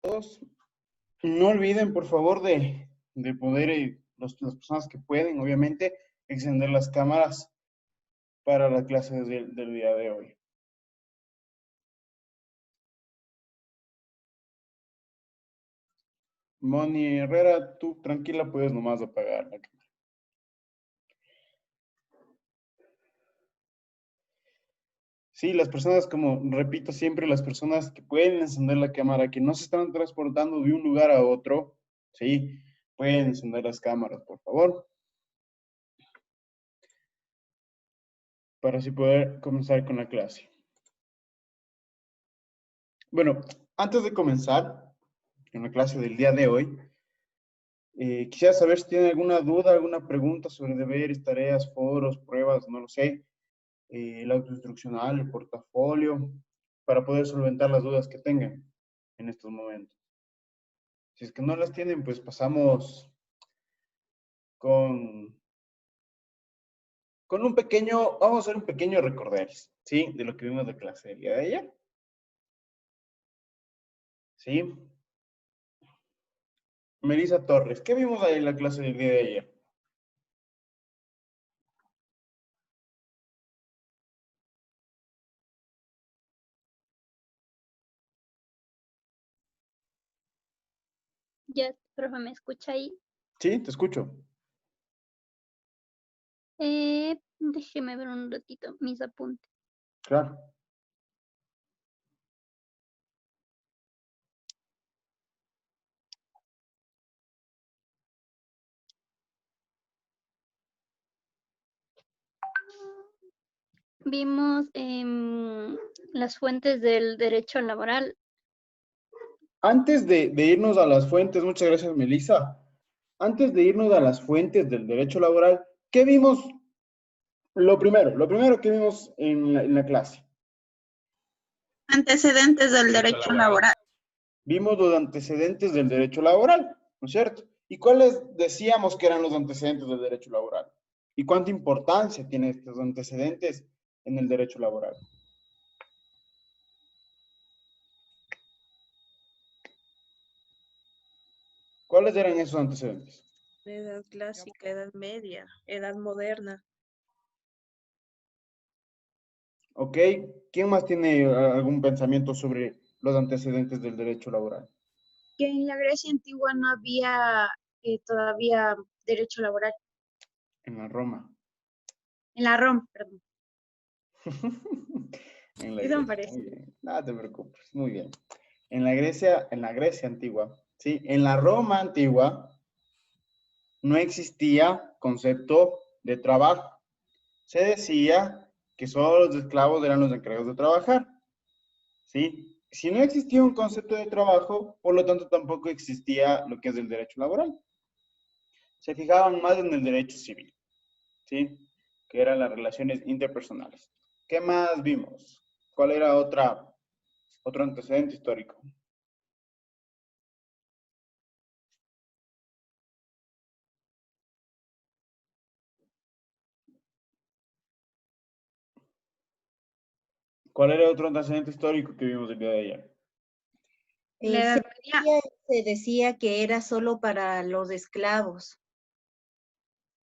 todos. No olviden, por favor, de poder, las personas que pueden, obviamente, encender las cámaras para la clase del día de hoy. Moni Herrera, tú tranquila, puedes nomás apagar la cámara. Sí, las personas, como repito siempre, las personas que pueden encender la cámara, que no se están transportando de un lugar a otro, sí, pueden encender las cámaras, por favor, para así poder comenzar con la clase. Bueno, antes de comenzar con la clase del día de hoy, quisiera saber si tienen alguna duda, alguna pregunta sobre deberes, tareas, foros, pruebas, no lo sé, el autoinstruccional, el portafolio, para poder solventar las dudas que tengan en estos momentos. Si es que no las tienen, pues pasamos con, con un pequeño, vamos a hacer un pequeño recorderis, ¿sí? De lo que vimos de clase del día de ayer. ¿Sí? Melissa Torres, ¿qué vimos ahí en la clase del día de ayer? Ya, profe, ¿me escucha ahí? Sí, te escucho. Déjeme ver un ratito mis apuntes. Claro. Vimos las fuentes del derecho laboral. Antes de irnos a las fuentes, muchas gracias, Melissa. Antes de irnos a las fuentes del derecho laboral, ¿qué vimos? Lo primero que vimos en la clase. Antecedentes del derecho laboral. Vimos los antecedentes del derecho laboral, ¿no es cierto? ¿Y cuáles decíamos que eran los antecedentes del derecho laboral? ¿Y cuánta importancia tienen estos antecedentes en el derecho laboral? ¿Cuáles eran esos antecedentes? Edad clásica, edad media, edad moderna. ¿Ok? ¿Quién más tiene algún pensamiento sobre los antecedentes del derecho laboral? Que en la Grecia antigua no había todavía derecho laboral. En la Roma. En la Roma, perdón. En la Eso me Grecia. parece. Muy bien. Nada te preocupes. Muy bien. En la Grecia antigua, ¿sí? En la Roma antigua no existía concepto de trabajo. Se decía que solo los esclavos eran los encargados de trabajar, ¿sí? Si no existía un concepto de trabajo, por lo tanto tampoco existía lo que es el derecho laboral. Se fijaban más en el derecho civil, ¿sí? Que eran las relaciones interpersonales. ¿Qué más vimos? ¿Cuál era otro antecedente histórico? ¿Cuál era otro antecedente histórico que vimos el día de ayer? La Edad Media. Se decía que era solo para los esclavos.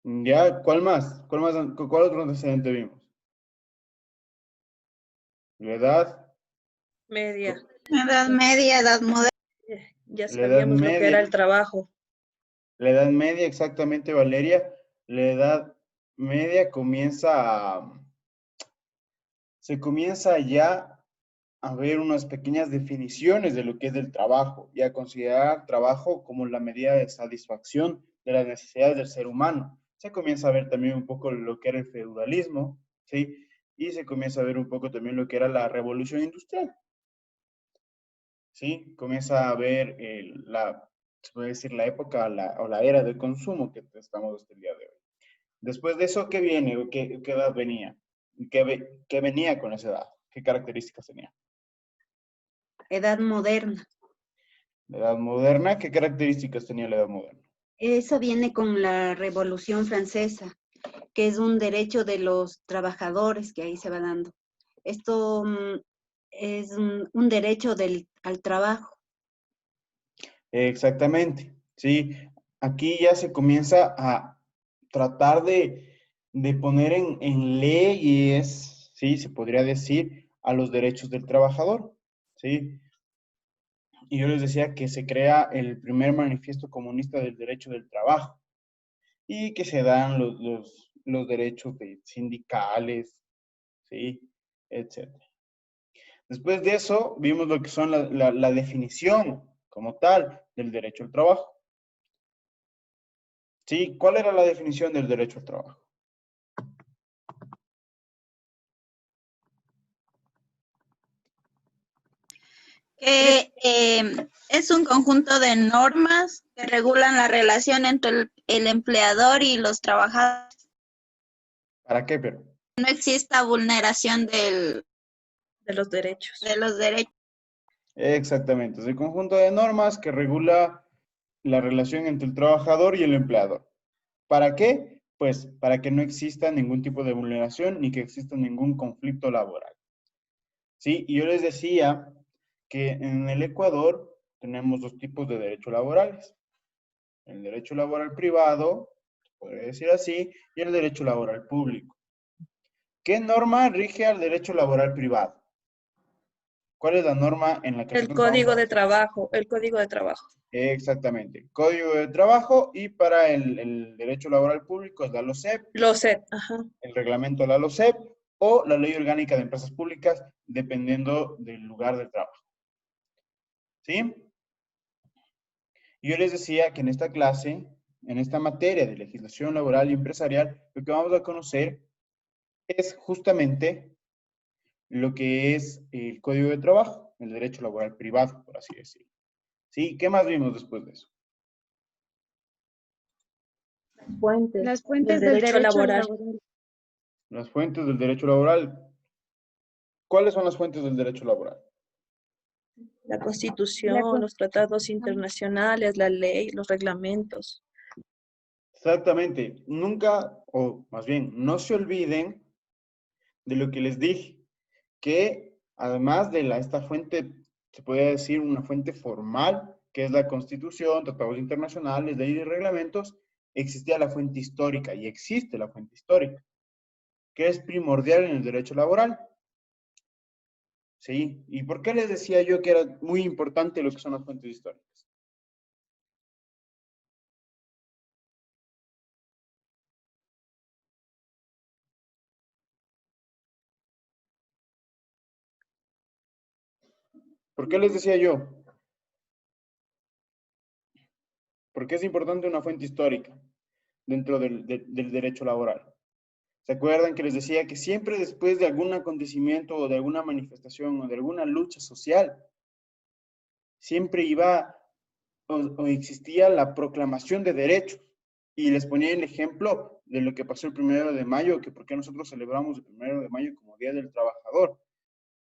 ¿Ya? ¿Cuál más? ¿Cuál otro antecedente vimos? La edad. Media. Edad Media, Edad Moderna. Ya La edad sabíamos lo que era media. el trabajo. La edad media, exactamente, Valeria. La edad media se comienza ya a ver unas pequeñas definiciones de lo que es el trabajo y a considerar trabajo como la medida de satisfacción de las necesidades del ser humano. Se comienza a ver también un poco lo que era el feudalismo, ¿sí? Y se comienza a ver un poco también lo que era la revolución industrial, ¿sí? Comienza a ver se puede decir, la época o la era del consumo que estamos hasta el día de hoy. Después de eso, ¿qué viene? ¿Qué edad venía? ¿Qué venía con esa edad? ¿Qué características tenía? Edad moderna. La edad moderna, ¿qué características tenía la edad moderna? Eso viene con la Revolución Francesa, que es un derecho de los trabajadores que ahí se va dando. Esto es un derecho al trabajo. Exactamente, ¿sí? Aquí ya se comienza a tratar de poner en leyes, ¿sí? Se podría decir, a los derechos del trabajador, ¿sí? Y yo les decía que se crea el primer manifiesto comunista del derecho del trabajo y que se dan los derechos sindicales, ¿sí? Etcétera. Después de eso, vimos lo que son la definición como tal del derecho al trabajo. ¿Sí? ¿Cuál era la definición del derecho al trabajo? Que es un conjunto de normas que regulan la relación entre el empleador y los trabajadores. ¿Para qué, pero? No exista vulneración De los derechos. de los derechos. Exactamente, es el conjunto de normas que regula la relación entre el trabajador y el empleador. ¿Para qué? Pues para que no exista ningún tipo de vulneración ni que exista ningún conflicto laboral. ¿Sí? Y yo les decía que en el Ecuador tenemos dos tipos de derechos laborales. El derecho laboral privado, se podría decir así, y el derecho laboral público. ¿Qué norma rige al derecho laboral privado? ¿Cuál es la norma en la que El nosotros vamos código de a... trabajo, el código de trabajo. Exactamente. Código de trabajo y para el derecho laboral público es la LOCEP, Lo sé, ajá. el reglamento de la LOCEP o la Ley Orgánica de Empresas Públicas, dependiendo del lugar de trabajo. ¿Sí? Y yo les decía que en esta clase, en esta materia de legislación laboral y empresarial, lo que vamos a conocer es justamente lo que es el Código de Trabajo, el derecho laboral privado, por así decirlo. ¿Sí? ¿Qué más vimos después de eso? Fuentes Las del fuentes del derecho derecho laboral. laboral. Las fuentes del derecho laboral. ¿Cuáles son las fuentes del derecho laboral? La La Constitución, los tratados Constitución. internacionales, la ley, los reglamentos. Exactamente. Nunca, o más bien, no se olviden de lo que les dije, que además de esta fuente, se podría decir una fuente formal, que es la Constitución, tratados internacionales, leyes y reglamentos, existía la fuente histórica y existe la fuente histórica, que es primordial en el derecho laboral. ¿Sí? ¿Y por qué les decía yo que era muy importante lo que son las fuentes históricas? ¿Por qué les decía yo? Porque es importante una fuente histórica dentro del derecho laboral. ¿Se acuerdan que les decía que siempre después de algún acontecimiento o de alguna manifestación o de alguna lucha social, siempre iba o existía la proclamación de derechos? Y les ponía el ejemplo de lo que pasó el 1 de mayo, que por qué nosotros celebramos el 1 de mayo como Día del Trabajador,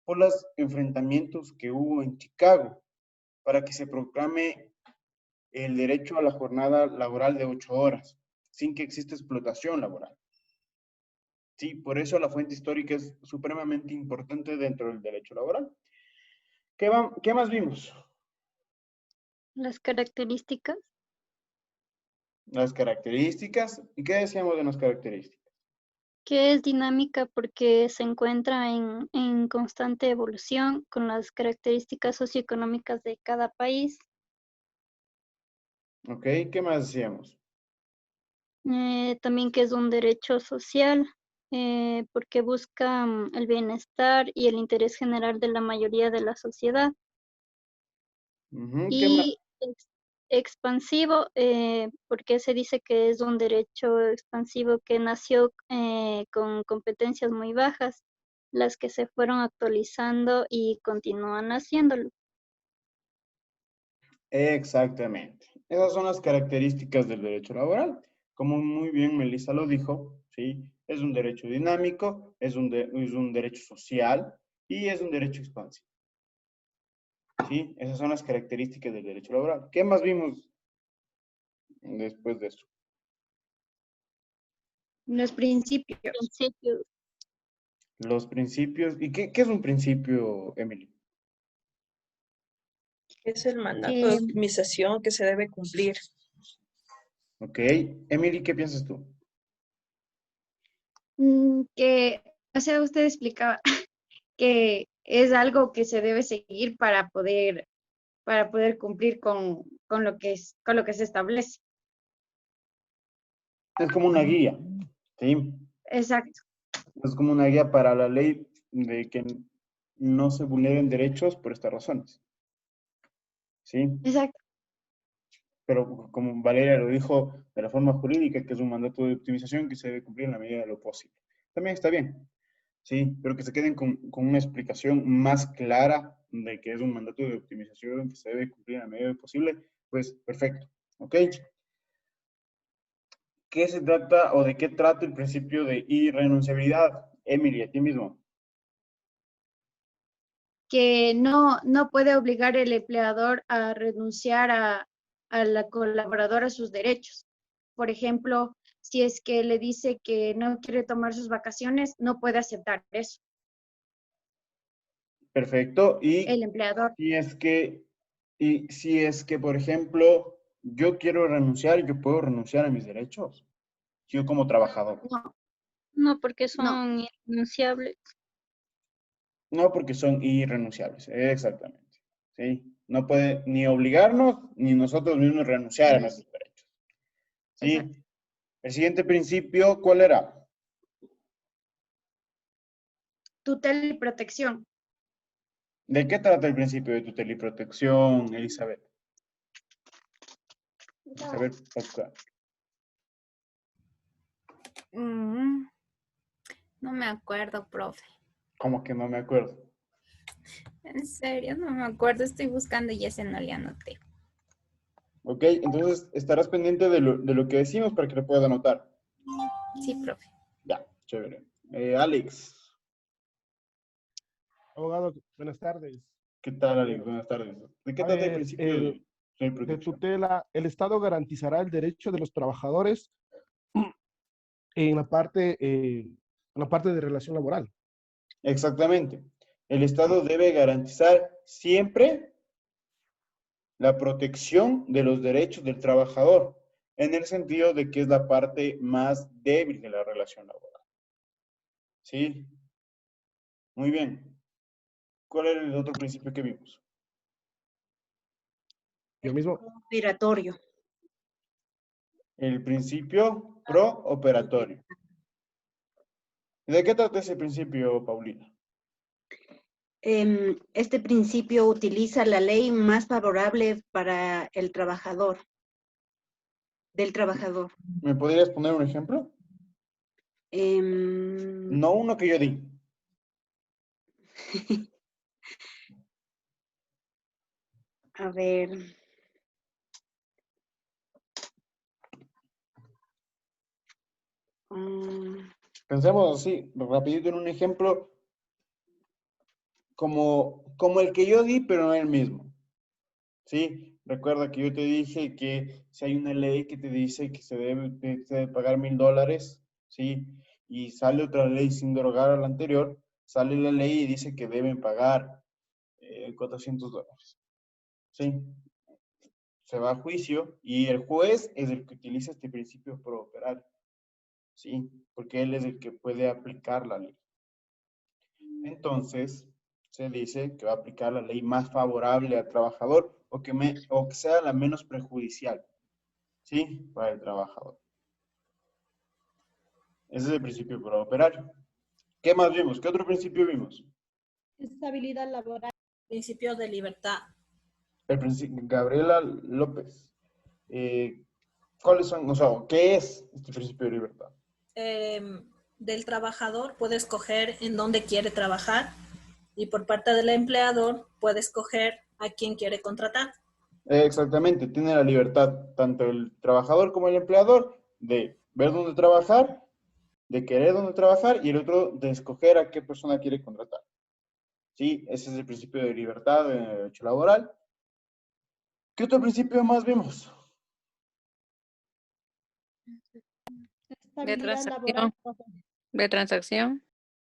por los enfrentamientos que hubo en Chicago para que se proclame el derecho a la jornada laboral de 8 horas, sin que exista explotación laboral. Sí, por eso la fuente histórica es supremamente importante dentro del derecho laboral. ¿Qué más vimos? Las características, Las características. ¿Y qué decíamos de las características? que es dinámica porque se encuentra en constante evolución con las características socioeconómicas de cada país. ¿Ok? ¿Qué más decíamos? También que es un derecho social porque busca el bienestar y el interés general de la mayoría de la sociedad. ¿Qué más? Y expansivo, porque se dice que es un derecho expansivo que nació con competencias muy bajas, las que se fueron actualizando y continúan haciéndolo. Exactamente. Esas son las características del derecho laboral. Como muy bien Melissa lo dijo, ¿sí? Es un derecho dinámico, es un derecho social y es un derecho expansivo. ¿Sí? Esas son las características del derecho laboral. ¿Qué más vimos después de eso? Los principios. Principios. Los principios. ¿Y qué es un principio, Emily? Es el mandato Que, de optimización que se debe cumplir. Ok. Emily, ¿qué piensas tú? que, o sea, usted explicaba que es algo que se debe seguir para poder cumplir con lo que con lo que se establece. Es como una guía, ¿sí? Exacto, Es como una guía para la ley de que no se vulneren derechos por estas razones, ¿sí? exacto. Pero como Valeria lo dijo de la forma jurídica, que es un mandato de optimización que se debe cumplir en la medida de lo posible. También está bien, ¿sí? Pero que se queden con una explicación más clara de que es un mandato de optimización que se debe cumplir en la medida de lo posible, pues perfecto, ¿ok? ¿Qué se trata o de qué trata el principio de irrenunciabilidad? Emily, a ti mismo. Que no puede obligar el empleador a renunciar a la colaboradora a sus derechos. Por ejemplo, si es que le dice que no quiere tomar sus vacaciones, no puede aceptar eso, Perfecto. el empleador. Si es que, por ejemplo, yo quiero renunciar, yo puedo renunciar a mis derechos. Yo como trabajador. No, No, porque no, son irrenunciables. No porque son irrenunciables. Exactamente. ¿Sí? No puede ni obligarnos ni nosotros mismos renunciar a nuestros derechos. exacto. ¿Sí? El siguiente principio, ¿cuál era? Tutela y protección. ¿De qué trata el principio de tutela y protección, Elizabeth? Elizabeth Pascual. No me acuerdo, profe. Como que no me acuerdo. En serio, no me acuerdo. Estoy buscando y ese no le anoté. Ok, entonces estarás pendiente de lo que decimos para que lo puedas anotar. Sí, profe. Ya, chévere. Alex, Abogado, buenas tardes. ¿qué tal, Alex? Buenas tardes. ¿De qué A trata el ver, principio de de protección? tutela, el Estado garantizará el derecho de los trabajadores en la parte de relación laboral. Exactamente. El Estado debe garantizar siempre la protección de los derechos del trabajador, en el sentido de que es la parte más débil de la relación laboral. ¿Sí? Muy bien. ¿Cuál era el otro principio que vimos? Yo mismo, Operatorio. El principio prooperatorio. ¿De qué trata ese principio, Paulina? Este principio utiliza la ley más favorable para el trabajador, del trabajador. ¿Me podrías poner un ejemplo? Em, No uno que yo di. a ver. Pensemos así, rapidito en un ejemplo como el que yo di, pero no el mismo. ¿Sí? Recuerda que yo te dije que si hay una ley que te dice que se debe pagar $1,000, ¿sí? Y sale otra ley sin derogar a la anterior, sale la ley y dice que deben pagar $400. ¿Sí? Se va a juicio y el juez es el que utiliza este principio prooperario. ¿Sí? Porque él es el que puede aplicar la ley. Entonces, se dice que va a aplicar la ley más favorable al trabajador o que sea la menos perjudicial, ¿sí? Para el trabajador. Ese es el principio prooperario. ¿Qué más vimos? ¿Qué otro principio vimos? Estabilidad laboral. Principio de libertad. El principio, Gabriela López. ¿Cuáles son, o sea, qué es este principio de libertad? Del trabajador puede escoger en dónde quiere trabajar y por parte del empleador puede escoger a quién quiere contratar. Exactamente, tiene la libertad, tanto el trabajador como el empleador, de ver dónde trabajar, de querer dónde trabajar y el otro de escoger a qué persona quiere contratar. Sí, ese es el principio de libertad en el derecho laboral. ¿Qué otro principio más vimos? Estabilidad transacción. laboral. profe. De transacción.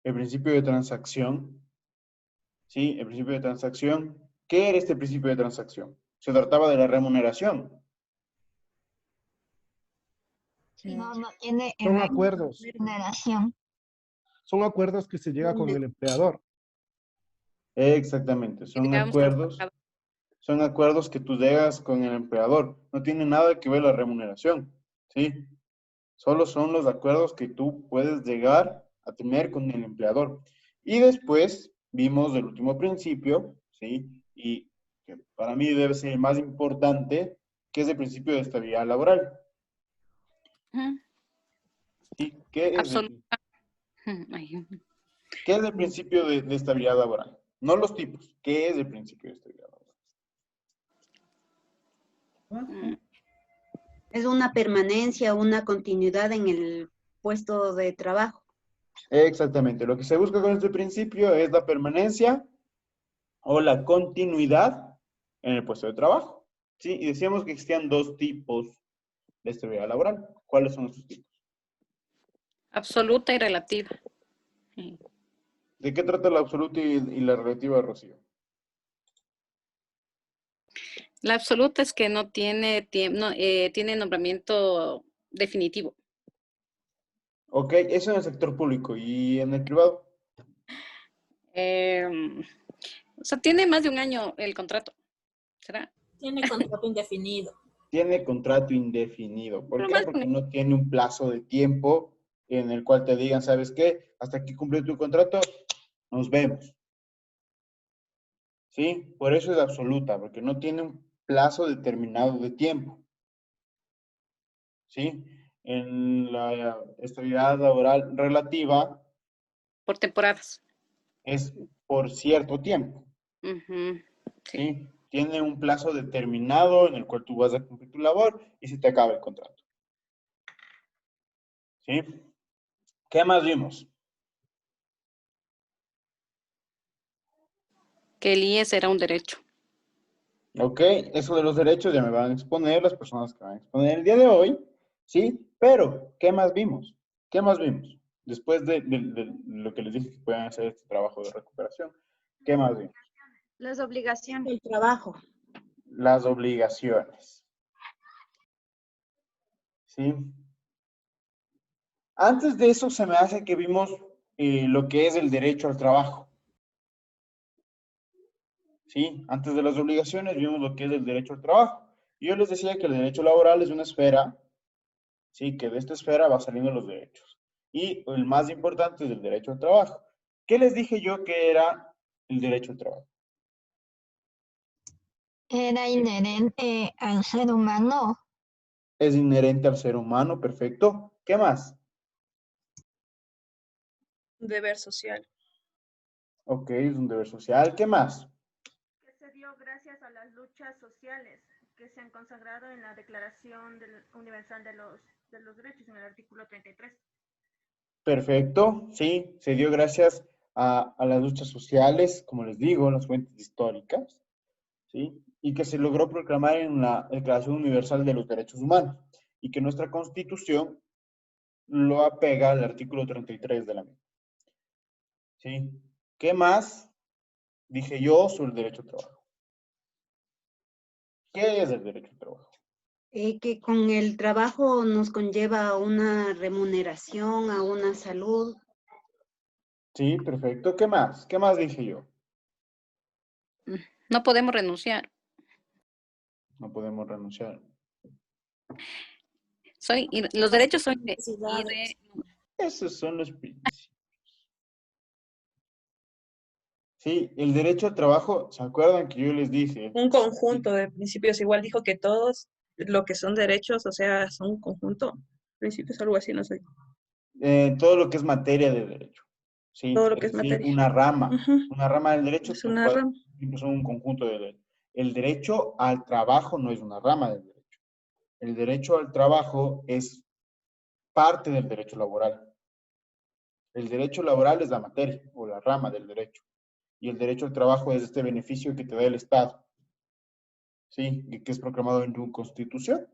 El principio de transacción. Sí, el principio de transacción. ¿Qué era este principio de transacción? Se trataba de la remuneración. No, no tiene Son acuerdos. remuneración. Son acuerdos que se llega con el empleador. Exactamente, son Digamos, acuerdos que tú llegas con el empleador. No tiene nada que ver la remuneración, ¿sí? Solo son los acuerdos que tú puedes llegar a tener con el empleador. Y después vimos el último principio, ¿sí? Y que para mí debe ser el más importante, que es el principio de estabilidad laboral. ¿Sí? ¿Qué es el principio de estabilidad laboral? No los tipos. ¿Qué es el principio de estabilidad laboral? Es una permanencia, una continuidad en el puesto de trabajo. Exactamente. Lo que se busca con este principio es la permanencia o la continuidad en el puesto de trabajo. ¿Sí? Y decíamos que existían dos tipos de estabilidad laboral. ¿Cuáles son esos tipos? Absoluta y relativa. ¿De qué trata la absoluta y la relativa, Rocío? La absoluta es que no tiene, tiene nombramiento definitivo. Ok, eso en el sector público. ¿Y en el privado? O sea, tiene más de un año el contrato. ¿Será? Tiene contrato indefinido. Tiene contrato indefinido. ¿Por Pero qué? más Porque no tiene un plazo de tiempo en el cual te digan, ¿sabes qué? Hasta aquí cumplió tu contrato, nos vemos. ¿Sí? Por eso es absoluta, porque no tiene un plazo determinado de tiempo. ¿Sí? En la estabilidad laboral relativa por temporadas. Es por cierto tiempo. Sí. ¿Sí? Tiene un plazo determinado en el cual tú vas a cumplir tu labor y se te acaba el contrato. ¿Sí? ¿Qué más vimos? Que el IES era un derecho. Ok, eso de los derechos ya me van a exponer las personas que van a exponer el día de hoy, ¿sí? Pero, ¿qué más vimos? ¿Qué más vimos? Después de lo que les dije que puedan hacer este trabajo de recuperación, ¿qué más vimos? Las obligaciones. El trabajo. Las obligaciones. ¿Sí? Antes de eso se me hace que vimos lo que es el derecho al trabajo. ¿Sí? Antes de las obligaciones vimos lo que es el derecho al trabajo. Y yo les decía que el derecho laboral es una esfera, ¿sí? Que de esta esfera va saliendo los derechos. Y el más importante es el derecho al trabajo. ¿Qué les dije yo que era el derecho al trabajo? Era inherente al ser humano. Es inherente al ser humano, perfecto. ¿Qué más? Deber social. Ok, es un deber social. ¿Qué más? Que se dio gracias a las luchas sociales que se han consagrado en la Declaración Universal de los Derechos, en el artículo 33. Perfecto, sí, se dio gracias a las luchas sociales, como les digo, las fuentes históricas, ¿sí? Y que se logró proclamar en la Declaración Universal de los Derechos Humanos, y que nuestra Constitución lo apega al artículo 33 de la misma. ¿Sí? ¿Qué más dije yo sobre el derecho al trabajo? ¿Qué es el derecho al trabajo? Que con el trabajo nos conlleva a una remuneración, a una salud. Sí, perfecto. ¿Qué más? ¿Qué más dije yo? No podemos renunciar. No podemos renunciar. Los derechos son Esos son los principios. Sí, el derecho al trabajo, ¿se acuerdan que yo les dije? Un conjunto de principios, igual dijo que todos lo que son derechos, o sea, son un conjunto, principios, algo así, no sé. Todo lo que es materia de derecho. ¿Sí? Todo lo que es decir, materia. una rama del derecho Es una rama. son un conjunto de derechos. El derecho al trabajo no es una rama del derecho. El derecho al trabajo es parte del derecho laboral. El derecho laboral es la materia o la rama del derecho. Y el derecho al trabajo es este beneficio que te da el Estado. ¿Sí? Y que es proclamado en tu Constitución.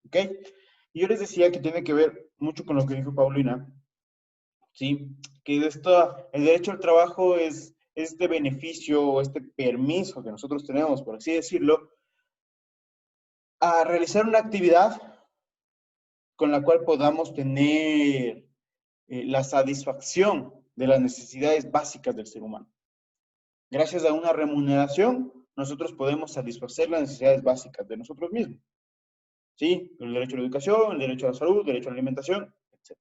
¿Ok? Y yo les decía que tiene que ver mucho con lo que dijo Paulina. ¿Sí? Que el derecho al trabajo es este beneficio o este permiso que nosotros tenemos, por así decirlo, a realizar una actividad con la cual podamos tener la satisfacción de las necesidades básicas del ser humano. Gracias a una remuneración, nosotros podemos satisfacer las necesidades básicas de nosotros mismos. ¿Sí? El derecho a la educación, el derecho a la salud, el derecho a la alimentación, etc.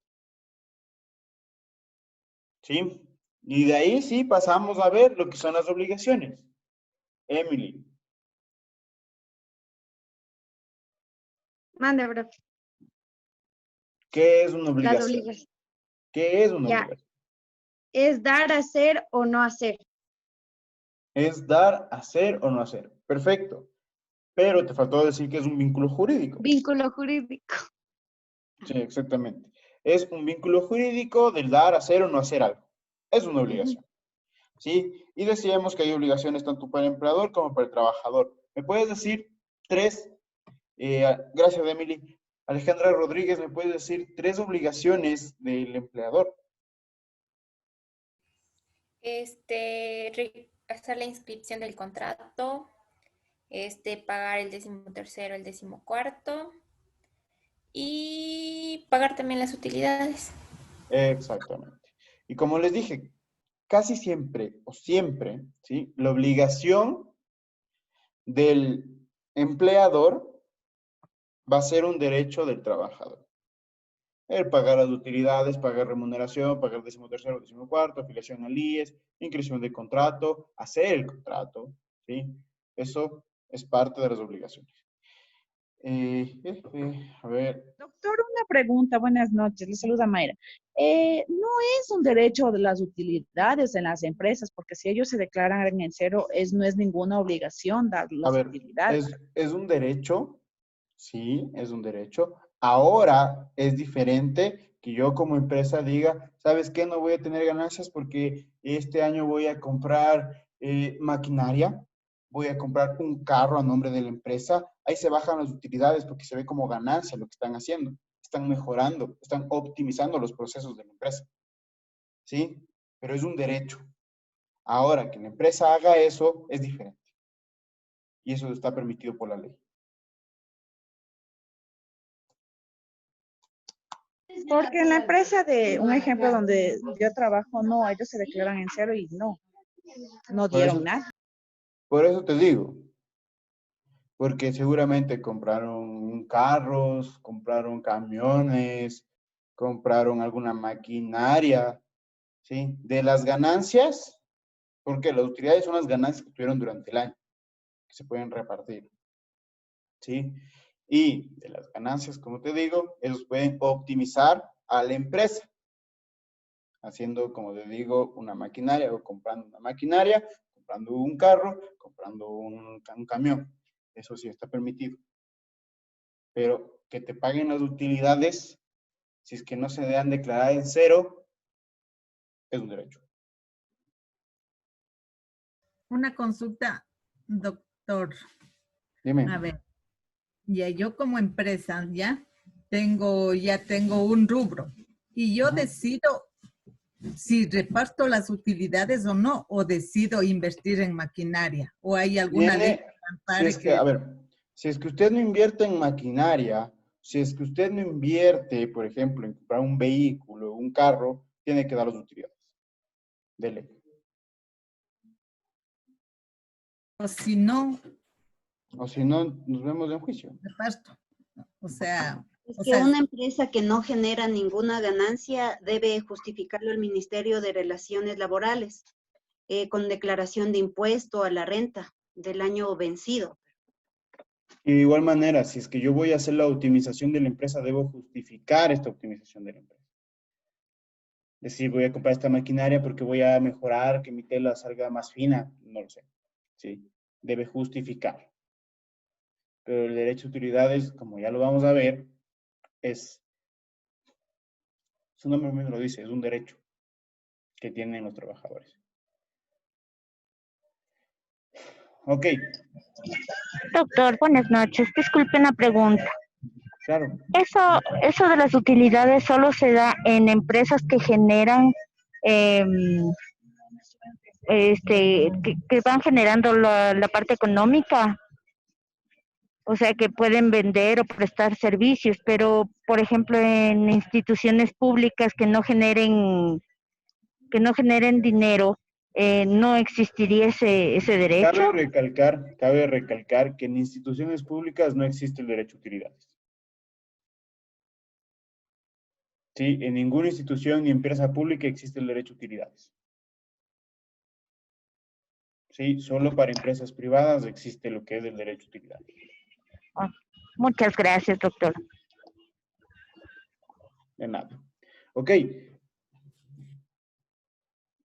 ¿Sí? Y de ahí sí pasamos a ver lo que son las obligaciones. Emily. Mande, bro. ¿Qué es una Las obligación? obligaciones. ¿Qué es una Ya. obligación? Es dar, hacer o no hacer. Es dar, hacer o no hacer. Perfecto. Pero te faltó decir que es un vínculo jurídico. Vínculo jurídico. Sí, exactamente. Es un vínculo jurídico del dar, hacer o no hacer algo. Es una obligación. ¿Sí? Y decíamos que hay obligaciones tanto para el empleador como para el trabajador. ¿Me puedes decir tres? Gracias, Emily. Alejandra Rodríguez, ¿me puedes decir tres obligaciones del empleador? Hacer la inscripción del contrato, pagar el 13º, el 14º y pagar también las utilidades. Exactamente. Y como les dije, casi siempre o siempre, ¿sí? La obligación del empleador va a ser un derecho del trabajador. El pagar las utilidades, pagar remuneración, pagar 13º, 14º, afiliación al IES, inscripción de contrato, hacer el contrato, ¿sí? Eso es parte de las obligaciones. A ver. Doctor, una pregunta. Buenas noches. Le saluda Mayra. No es un derecho de las utilidades en las empresas, porque si ellos se declaran en cero, no es ninguna obligación dar las utilidades. Es un derecho, sí, es un derecho. Ahora es diferente que yo como empresa diga, ¿sabes qué? No voy a tener ganancias porque este año voy a comprar maquinaria, voy a comprar un carro a nombre de la empresa. Ahí se bajan las utilidades porque se ve como ganancia lo que están haciendo. Están mejorando, están optimizando los procesos de la empresa. ¿Sí? Pero es un derecho. Ahora, que la empresa haga eso es diferente. Y eso está permitido por la ley. Porque en la empresa un ejemplo donde yo trabajo, no, ellos se declaran en cero y no dieron nada. Por eso te digo. Porque seguramente compraron carros, compraron camiones, compraron alguna maquinaria, ¿sí? De las ganancias, porque las utilidades son las ganancias que tuvieron durante el año, que se pueden repartir, ¿sí? Y de las ganancias, como te digo, ellos pueden optimizar a la empresa, haciendo, como te digo, una maquinaria o comprando una maquinaria, comprando un carro, comprando un camión. Eso sí está permitido. Pero que te paguen las utilidades, si es que no se dejan declarar en cero, es un derecho. Una consulta, doctor. Dime. A ver, ya yo como empresa ya tengo un rubro y yo decido si reparto las utilidades o no, o decido invertir en maquinaria, o hay alguna ley que ampare A ver, si es que usted no invierte en maquinaria, si es que usted no invierte, por ejemplo, en comprar un vehículo, un carro, tiene que dar las utilidades de ley. O si no, nos vemos en juicio. Reparto. Una empresa que no genera ninguna ganancia debe justificarlo el Ministerio de Relaciones Laborales con declaración de impuesto a la renta del año vencido. Y de igual manera, si es que yo voy a hacer la optimización de la empresa, debo justificar esta optimización de la empresa. Es decir, voy a comprar esta maquinaria porque voy a mejorar que mi tela salga más fina, no lo sé. Sí, debe justificar. Pero el derecho a utilidades, como ya lo vamos a ver, su nombre mismo lo dice, es un derecho que tienen los trabajadores. Ok. Doctor, buenas noches. Disculpe una pregunta. Claro. Eso de las utilidades solo se da en empresas que generan que van generando la parte económica, o sea, que pueden vender o prestar servicios, pero, por ejemplo, en instituciones públicas que no generen dinero, no existiría ese derecho. Cabe recalcar que en instituciones públicas no existe el derecho a utilidades. Sí, en ninguna institución ni empresa pública existe el derecho a utilidades. Sí, solo para empresas privadas existe lo que es el derecho a utilidades. Muchas gracias, doctor. De nada. Ok.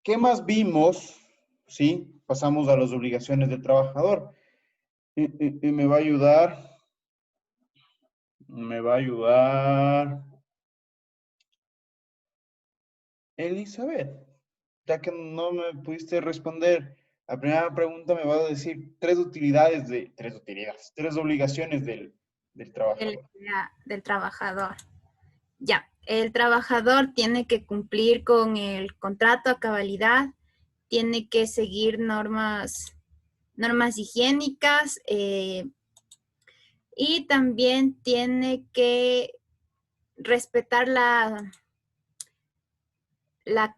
¿Qué más vimos? Sí, pasamos a las obligaciones del trabajador. Y me va a ayudar. Elizabeth, ya que no me pudiste responder, la primera pregunta me va a decir tres obligaciones del trabajador. Del trabajador. Ya, el trabajador tiene que cumplir con el contrato a cabalidad, tiene que seguir normas higiénicas y también tiene que respetar la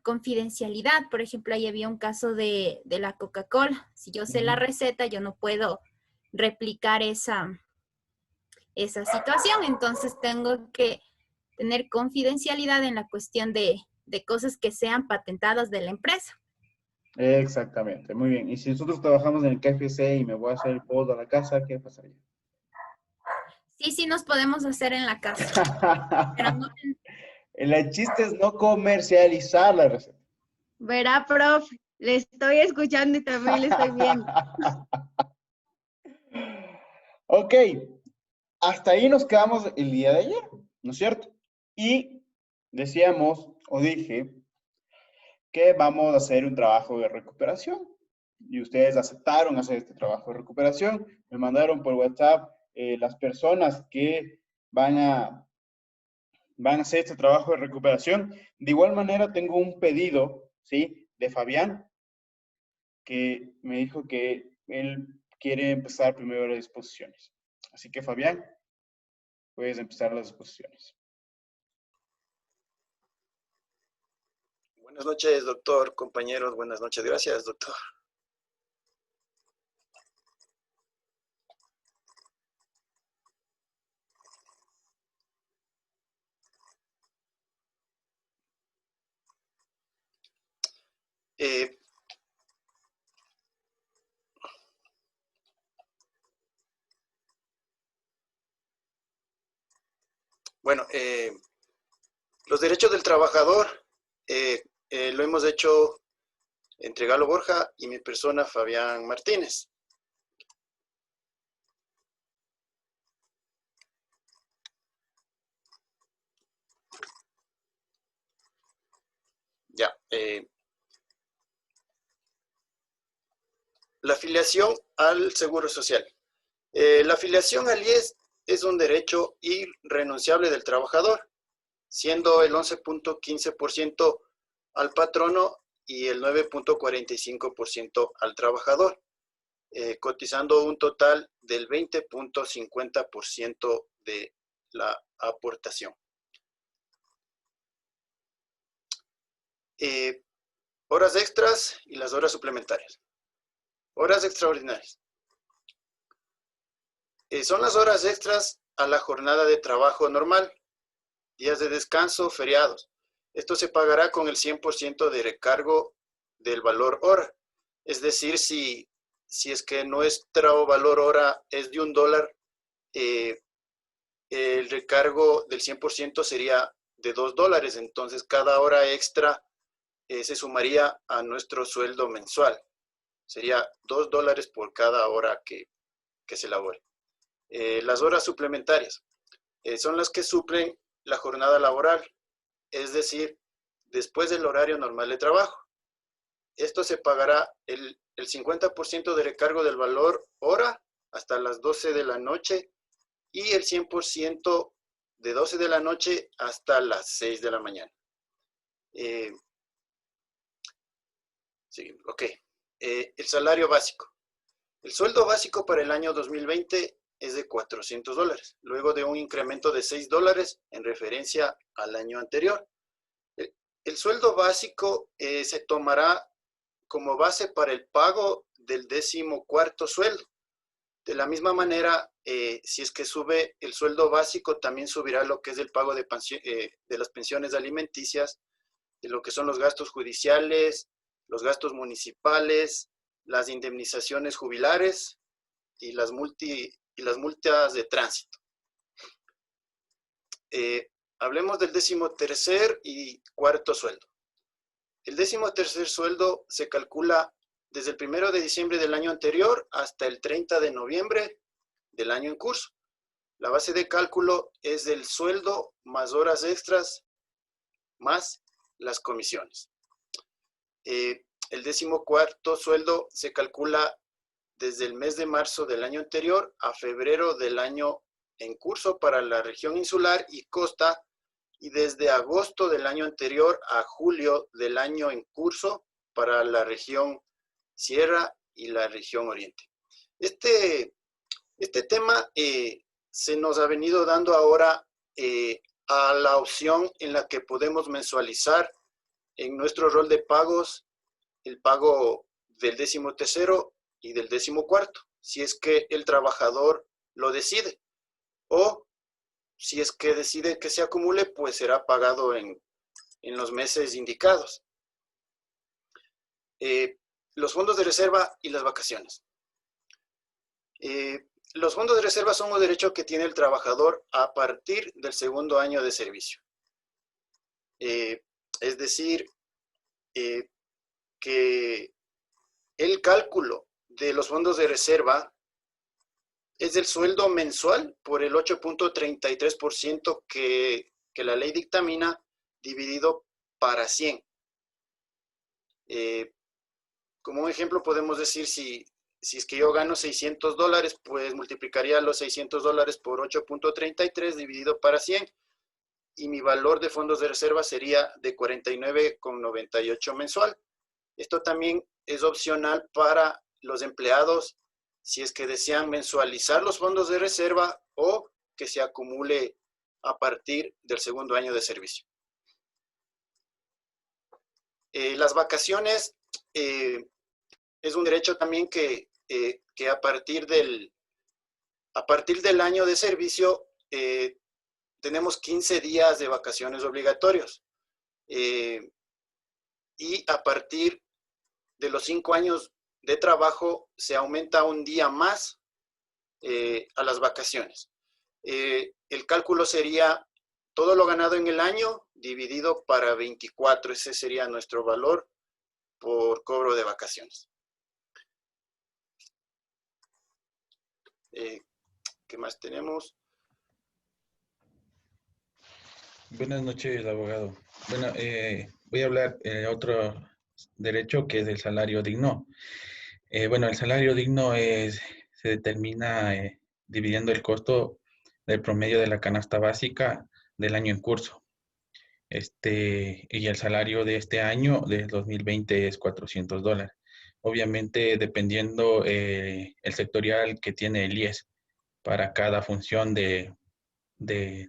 confidencialidad. Por ejemplo, ahí había un caso de la Coca-Cola. Si yo sé la receta, yo no puedo replicar esa situación. Entonces tengo que tener confidencialidad en la cuestión de cosas que sean patentadas de la empresa. Exactamente, muy bien. Y si nosotros trabajamos en el KFC y me voy a hacer el pollo a la casa, ¿qué pasaría? Sí nos podemos hacer en la casa. Pero no... El chiste es no comercializar la receta. Verá, prof, le estoy escuchando y también le estoy viendo. Ok, hasta ahí nos quedamos el día de ayer, ¿no es cierto? Y decíamos, o dije, que vamos a hacer un trabajo de recuperación. Y ustedes aceptaron hacer este trabajo de recuperación. Me mandaron por WhatsApp las personas que van a hacer este trabajo de recuperación. De igual manera, tengo un pedido, ¿sí? De Fabián, que me dijo que él quiere empezar primero las exposiciones. Así que, Fabián, puedes empezar las exposiciones. Buenas noches, doctor, compañeros. Buenas noches. Gracias, doctor. Bueno, los derechos del trabajador lo hemos hecho entre Galo Borja y mi persona, Fabián Martínez. Ya. La afiliación al Seguro Social. La afiliación al IES es un derecho irrenunciable del trabajador, siendo el 11.15% al patrono y el 9.45% al trabajador, cotizando un total del 20.50% de la aportación. Horas extras y las horas suplementarias. Horas extraordinarias. Son las horas extras a la jornada de trabajo normal, días de descanso, feriados. Esto se pagará con el 100% de recargo del valor hora. Es decir, si es que nuestro valor hora es de $1, el recargo del 100% sería de $2. Entonces, cada hora extra se sumaría a nuestro sueldo mensual. Sería $2 por cada hora que se labore. Las horas suplementarias son las que suplen la jornada laboral, es decir, después del horario normal de trabajo. Esto se pagará el 50% de recargo del valor hora hasta las 12 de la noche y el 100% de 12 de la noche hasta las 6 de la mañana. Sí, ok. el salario básico. El sueldo básico para el año 2020 es de $400, luego de un incremento de $6 en referencia al año anterior. El sueldo básico se tomará como base para el pago del 14º sueldo. De la misma manera, si es que sube el sueldo básico, también subirá lo que es el pago de las pensiones alimenticias, de lo que son los gastos judiciales, los gastos municipales, las indemnizaciones jubilares y las multas de tránsito. Hablemos del 13º y 4º sueldo. El 13º sueldo se calcula desde el 1 de diciembre del año anterior hasta el 30 de noviembre del año en curso. La base de cálculo es del sueldo más horas extras más las comisiones. El 14º sueldo se calcula desde el mes de marzo del año anterior a febrero del año en curso para la región insular y costa, y desde agosto del año anterior a julio del año en curso para la región Sierra y la región Oriente. Este tema se nos ha venido dando ahora a la opción en la que podemos mensualizar en nuestro rol de pagos el pago del 13º y del 14º, si es que el trabajador lo decide, o si es que decide que se acumule, pues será pagado en los meses indicados. Los fondos de reserva y las vacaciones. Los fondos de reserva son un derecho que tiene el trabajador a partir del 2º año de servicio. Es decir, que el cálculo de los fondos de reserva es el sueldo mensual por el 8.33% que la ley dictamina, dividido para 100. Como un ejemplo podemos decir, si es que yo gano $600, pues multiplicaría los $600 por 8.33 dividido para 100, y mi valor de fondos de reserva sería de 49,98 mensual. Esto también es opcional para los empleados si es que desean mensualizar los fondos de reserva o que se acumule a partir del 2º año de servicio. Las vacaciones es un derecho también que a partir del año de servicio tenemos 15 días de vacaciones obligatorios. Y a partir de los 5 años de trabajo se aumenta un día más a las vacaciones. El cálculo sería todo lo ganado en el año dividido para 24. Ese sería nuestro valor por cobro de vacaciones. ¿Qué más tenemos? Buenas noches, abogado. Bueno, voy a hablar de otro derecho que es el salario digno. Bueno, el salario digno se determina dividiendo el costo del promedio de la canasta básica del año en curso. Y el salario de este año, del 2020, es $400. Obviamente, dependiendo el sectorial que tiene el IES para cada función de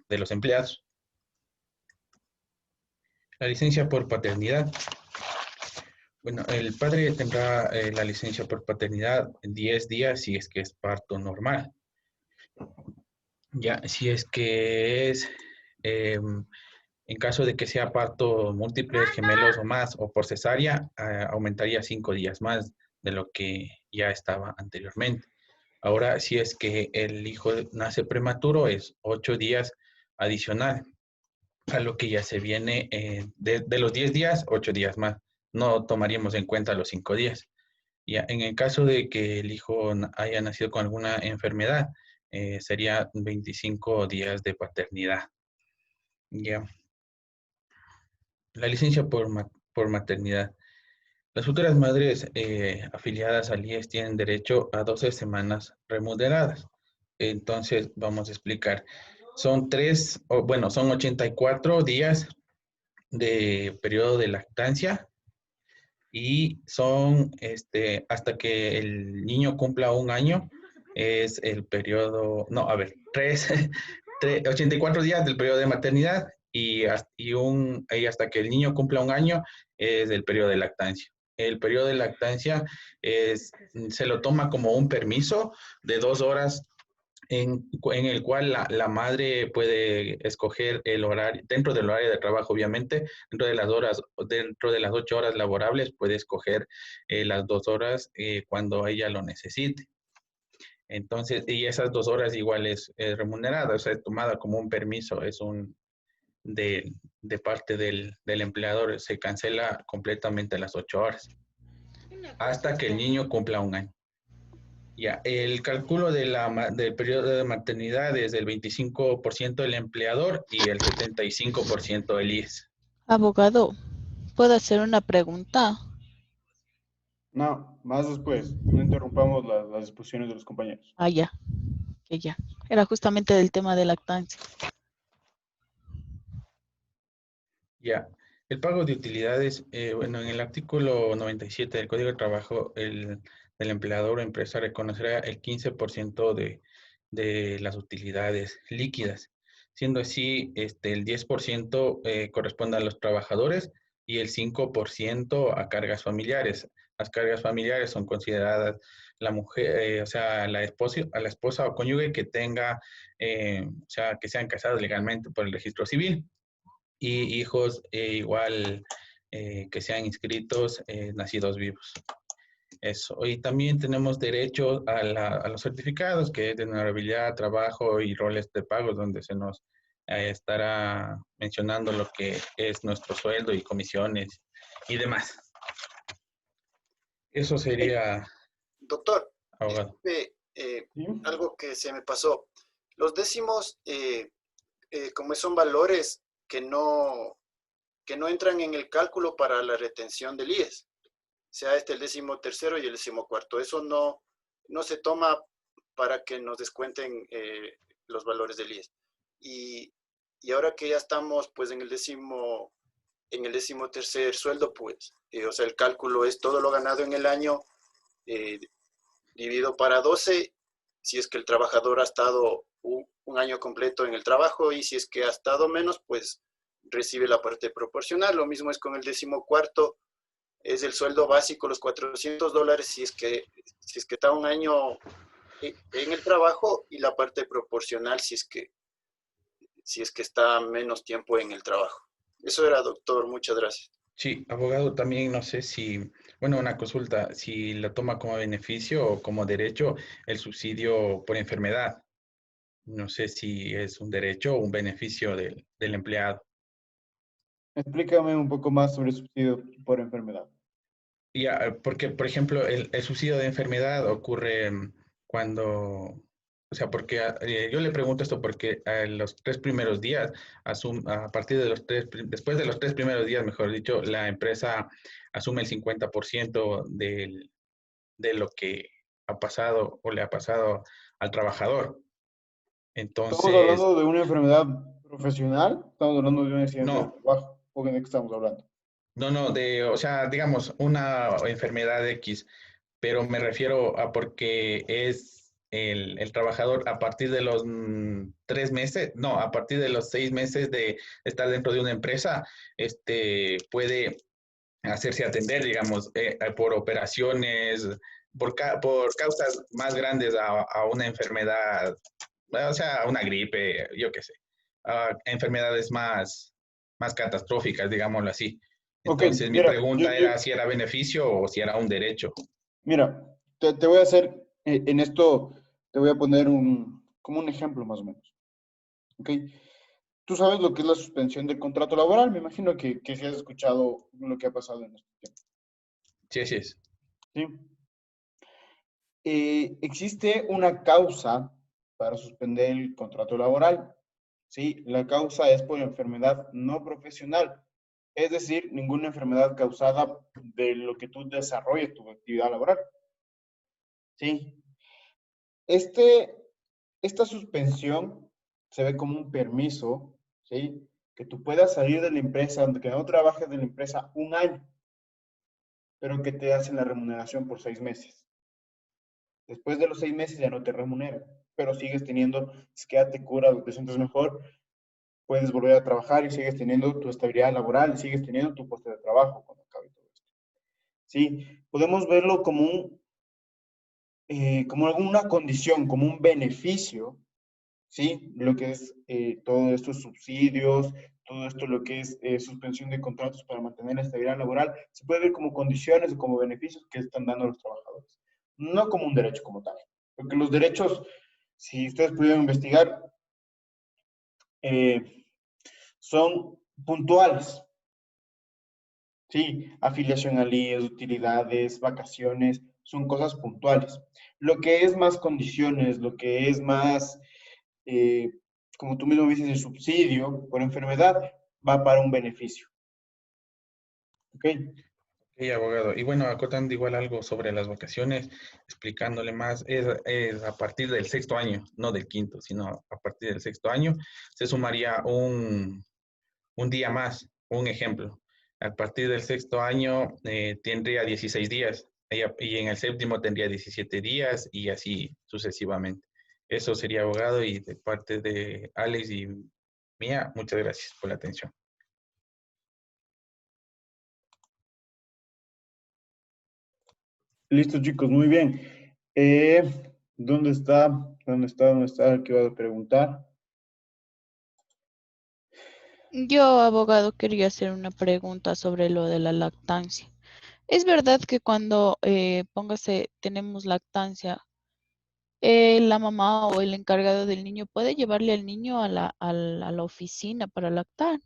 los empleados. La licencia por paternidad. Bueno, el padre tendrá la licencia por paternidad 10 días si es que es parto normal. Ya, si es que es, en caso de que sea parto múltiple, gemelos o más, o por cesárea, aumentaría 5 días más de lo que ya estaba anteriormente. Ahora, si es que el hijo nace prematuro, es 8 días adicional a lo que ya se viene de los 10 días, 8 días más. No tomaríamos en cuenta los 5 días. Ya, en el caso de que el hijo haya nacido con alguna enfermedad, sería 25 días de paternidad. Ya. La licencia por maternidad. Las futuras madres afiliadas al IES tienen derecho a 12 semanas remuneradas. Entonces, vamos a explicar. Son 84 días de periodo de lactancia y son hasta que el niño cumpla 1 año, es el periodo, no, a ver, 84 días del periodo de maternidad y hasta que el niño cumpla 1 año es el periodo de lactancia. El periodo de lactancia se lo toma como un permiso de 2 horas en el cual la madre puede escoger el horario, dentro del horario de trabajo, obviamente, dentro de las 8 horas laborables, puede escoger las 2 horas cuando ella lo necesite. Entonces, y esas 2 horas igual es remunerada, o sea, es tomada como un permiso, es de parte del empleador, se cancela completamente las 8 horas, hasta que el niño cumpla 1 año. Ya, el cálculo del periodo de maternidad es del 25% del empleador y el 75% del IES. Abogado, ¿puedo hacer una pregunta? No, más después. No interrumpamos las discusiones de los compañeros. Ah, ya, que ya. Era justamente del tema de lactancia. Ya, el pago de utilidades, bueno, en el artículo 97 del Código de Trabajo, el empleador o empresa reconocerá el 15% de las utilidades líquidas, siendo así el 10% corresponde a los trabajadores y el 5% a cargas familiares. Las cargas familiares son consideradas la mujer, o sea, a la esposa o cónyuge que tenga, o sea, que sean casados legalmente por el registro civil, y hijos igual que sean inscritos, nacidos vivos. Eso. Y también tenemos derecho a los certificados, que es de honorabilidad, trabajo y roles de pago, donde se nos estará mencionando lo que es nuestro sueldo y comisiones y demás. Eso sería... Doctor, abogado. Algo que se me pasó. Los décimos, como son valores que no entran en el cálculo para la retención del IES, sea el 13º y el 14º. Eso no se toma para que nos descuenten los valores del IES. Y ahora que ya estamos pues en el 13º sueldo, pues, o sea, el cálculo es todo lo ganado en el año dividido para 12, si es que el trabajador ha estado un año completo en el trabajo, y si es que ha estado menos, pues recibe la parte proporcional. Lo mismo es con el 14º, es el sueldo básico, los $400, si es que está un año en el trabajo, y la parte proporcional si es que está menos tiempo en el trabajo. Eso era, doctor. Muchas gracias. Sí, abogado, también no sé si, bueno, una consulta, si la toma como beneficio o como derecho el subsidio por enfermedad. No sé si es un derecho o un beneficio del empleado. Explícame un poco más sobre el subsidio por enfermedad. Ya, porque, por ejemplo, el subsidio de enfermedad ocurre cuando, o sea, porque yo le pregunto esto porque a los 3 primeros días, a partir de después de los 3 primeros días, mejor dicho, la empresa asume el 50% de lo que ha pasado o le ha pasado al trabajador. Entonces... ¿Estamos hablando de una enfermedad profesional? ¿Estamos hablando de un accidente de trabajo? ¿O de qué estamos hablando? No, o sea, digamos, una enfermedad X, pero me refiero a porque es el trabajador a partir de los 3 meses, no, a partir de los 6 meses de estar dentro de una empresa, puede hacerse atender, digamos, por operaciones, por causas más grandes a una enfermedad, o sea, una gripe, yo qué sé, a enfermedades más catastróficas, digámoslo así. Entonces, Okay, mira, mi pregunta era si era beneficio o si era un derecho. Mira, te voy a hacer, en esto, te voy a poner como un ejemplo más o menos. ¿Ok? Tú sabes lo que es la suspensión del contrato laboral. Me imagino que has escuchado lo que ha pasado en este tiempo. Sí, así es. Sí. Existe una causa para suspender el contrato laboral. Sí, la causa es por enfermedad no profesional. Es decir, ninguna enfermedad causada de lo que tú desarrolles tu actividad laboral. Sí. Esta suspensión se ve como un permiso, ¿sí? Que tú puedas salir de la empresa, que no trabajes de la empresa 1 año. pero que te hacen la remuneración por 6 meses. Después de los 6 meses ya no te remuneran, pero sigues teniendo, es que ya te cura, te sientes mejor, puedes volver a trabajar y sigues teniendo tu estabilidad laboral, y sigues teniendo tu puesto de trabajo cuando acabe todo esto. Sí, podemos verlo como como alguna condición, como un beneficio, ¿sí? Lo que es todos estos subsidios, todo esto lo que es suspensión de contratos para mantener la estabilidad laboral, se puede ver como condiciones o como beneficios que están dando los trabajadores, no como un derecho como tal. Porque los derechos, si ustedes pudieran investigar, son puntuales. Sí, afiliación al IES, utilidades, vacaciones, son cosas puntuales. Lo que es más condiciones, lo que es más, como tú mismo dices, el subsidio por enfermedad, va para un beneficio. ¿Ok? Ok, abogado. Y bueno, acotando igual algo sobre las vacaciones, explicándole más, es a partir del 6º año, no del 5º, sino a partir del 6º año, se sumaría un día más, un ejemplo. A partir del 6º año tendría 16 días y en el 7º tendría 17 días y así sucesivamente. Eso sería, abogado, y de parte de Alex y mía, muchas gracias por la atención. Listo, chicos, muy bien. ¿Dónde está? ¿Dónde está? ¿Qué iba a preguntar? Yo, abogado, quería hacer una pregunta sobre lo de la lactancia. ¿Es verdad que cuando, póngase, tenemos lactancia, la mamá o el encargado del niño puede llevarle al niño a la oficina para lactar?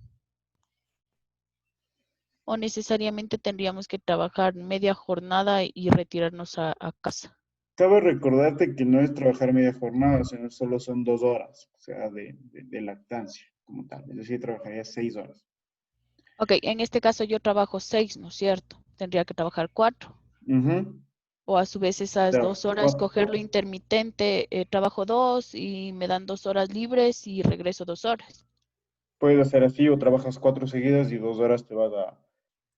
¿O necesariamente tendríamos que trabajar media jornada y retirarnos a casa? Cabe recordarte que no es trabajar media jornada, sino solo son 2 horas, o sea, de lactancia como tal. Es decir, trabajaría 6 horas. Ok, en este caso yo trabajo 6, ¿no es cierto? Tendría que trabajar 4. Ujú. O a su vez esas 2 horas, 4. cogerlo intermitente, trabajo 2 y me dan 2 horas libres y regreso 2 horas. Puedes hacer así o trabajas 4 seguidas y 2 horas te vas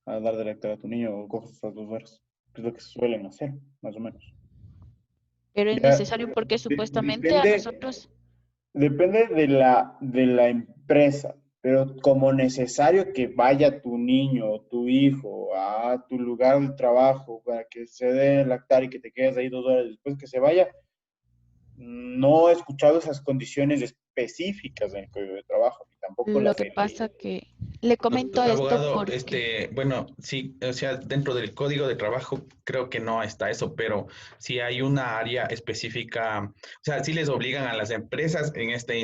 a dar de lactar a tu niño o coges esas 2 horas. Que es lo que suelen hacer, más o menos. Pero es Ya, necesario porque supuestamente a depende, nosotros... depende de la empresa, pero como necesario que vaya tu niño o tu hijo a tu lugar de trabajo para que se dé a lactar y que te quedes ahí 2 horas después que se vaya, no he escuchado esas condiciones específicas en el Código de Trabajo, y tampoco Lo las que he leído. pasa que le comento esto Abogado, porque... bueno, sí, o sea, dentro del Código de Trabajo creo que no está eso, pero sí hay una área específica, o sea, sí les obligan a las empresas en esta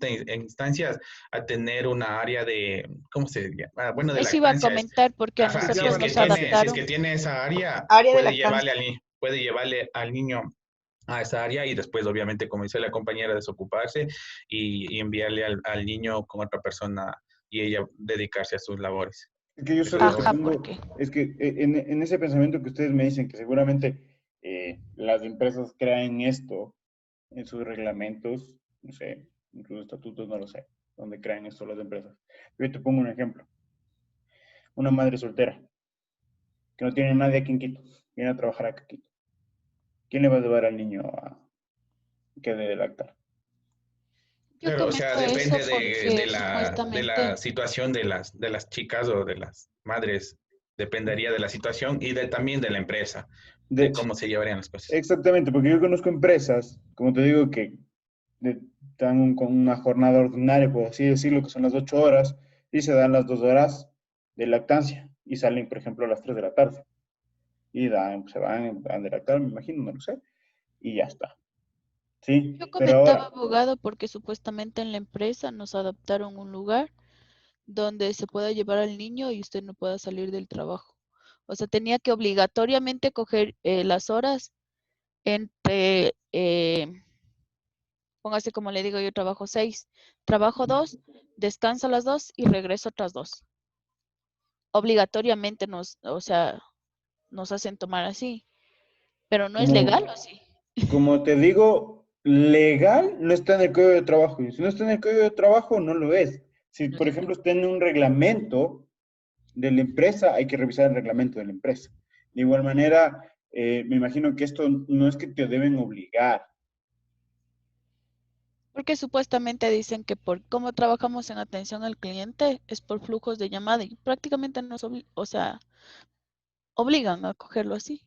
instancias a tener una área de, ¿cómo se diría? Bueno, de Eso iba a lactancias. comentar porque a Ajá, nosotros nos adaptaron. si es que tiene esa área, Área de puede llevarle al niño a esa área y después, obviamente, como dice la compañera, desocuparse y enviarle al niño con otra persona y ella dedicarse a sus labores. Es que yo Eso solo es Ajá, supongo, porque... es que en ese pensamiento que ustedes me dicen que seguramente las empresas crean esto en sus reglamentos, no sé, en sus estatutos, no lo sé, donde crean esto las empresas. Yo te pongo un ejemplo. Una madre soltera que no tiene nadie aquí en Quito, viene a trabajar a Quito. ¿Quién le va a llevar al niño a que dé de lactar? Yo Claro, o sea, comento eso depende de porque la supuestamente... situación de las chicas o de las madres, dependería de la situación y también de la empresa, de De, cómo se llevarían las cosas. exactamente, porque yo conozco empresas, como te digo, que están con una jornada ordinaria, por así decirlo, que son las 8 horas, y se dan las 2 horas de lactancia, y salen, por ejemplo, a las 3 de la tarde, y se van de lactar, me imagino, no lo sé, y ya está. ¿Sí? Yo Pero comentaba, ahora, abogado, porque supuestamente en la empresa nos adaptaron un lugar donde se pueda llevar al niño y usted no pueda salir del trabajo. O sea, tenía que obligatoriamente coger las horas entre, póngase como le digo, yo trabajo 6, trabajo 2, descanso las 2 y regreso otras 2. Obligatoriamente o sea, nos hacen tomar así, pero no es legal, como, ¿o sí? como te digo, legal no está en el Código de Trabajo, y si no está en el Código de Trabajo, no lo es. Si, por ejemplo, está en un reglamento de la empresa, hay que revisar el reglamento de la empresa. De igual manera, me imagino que esto no es que te deben obligar. Porque supuestamente dicen que por cómo trabajamos en atención al cliente es por flujos de llamada y prácticamente nos obligan a cogerlo así.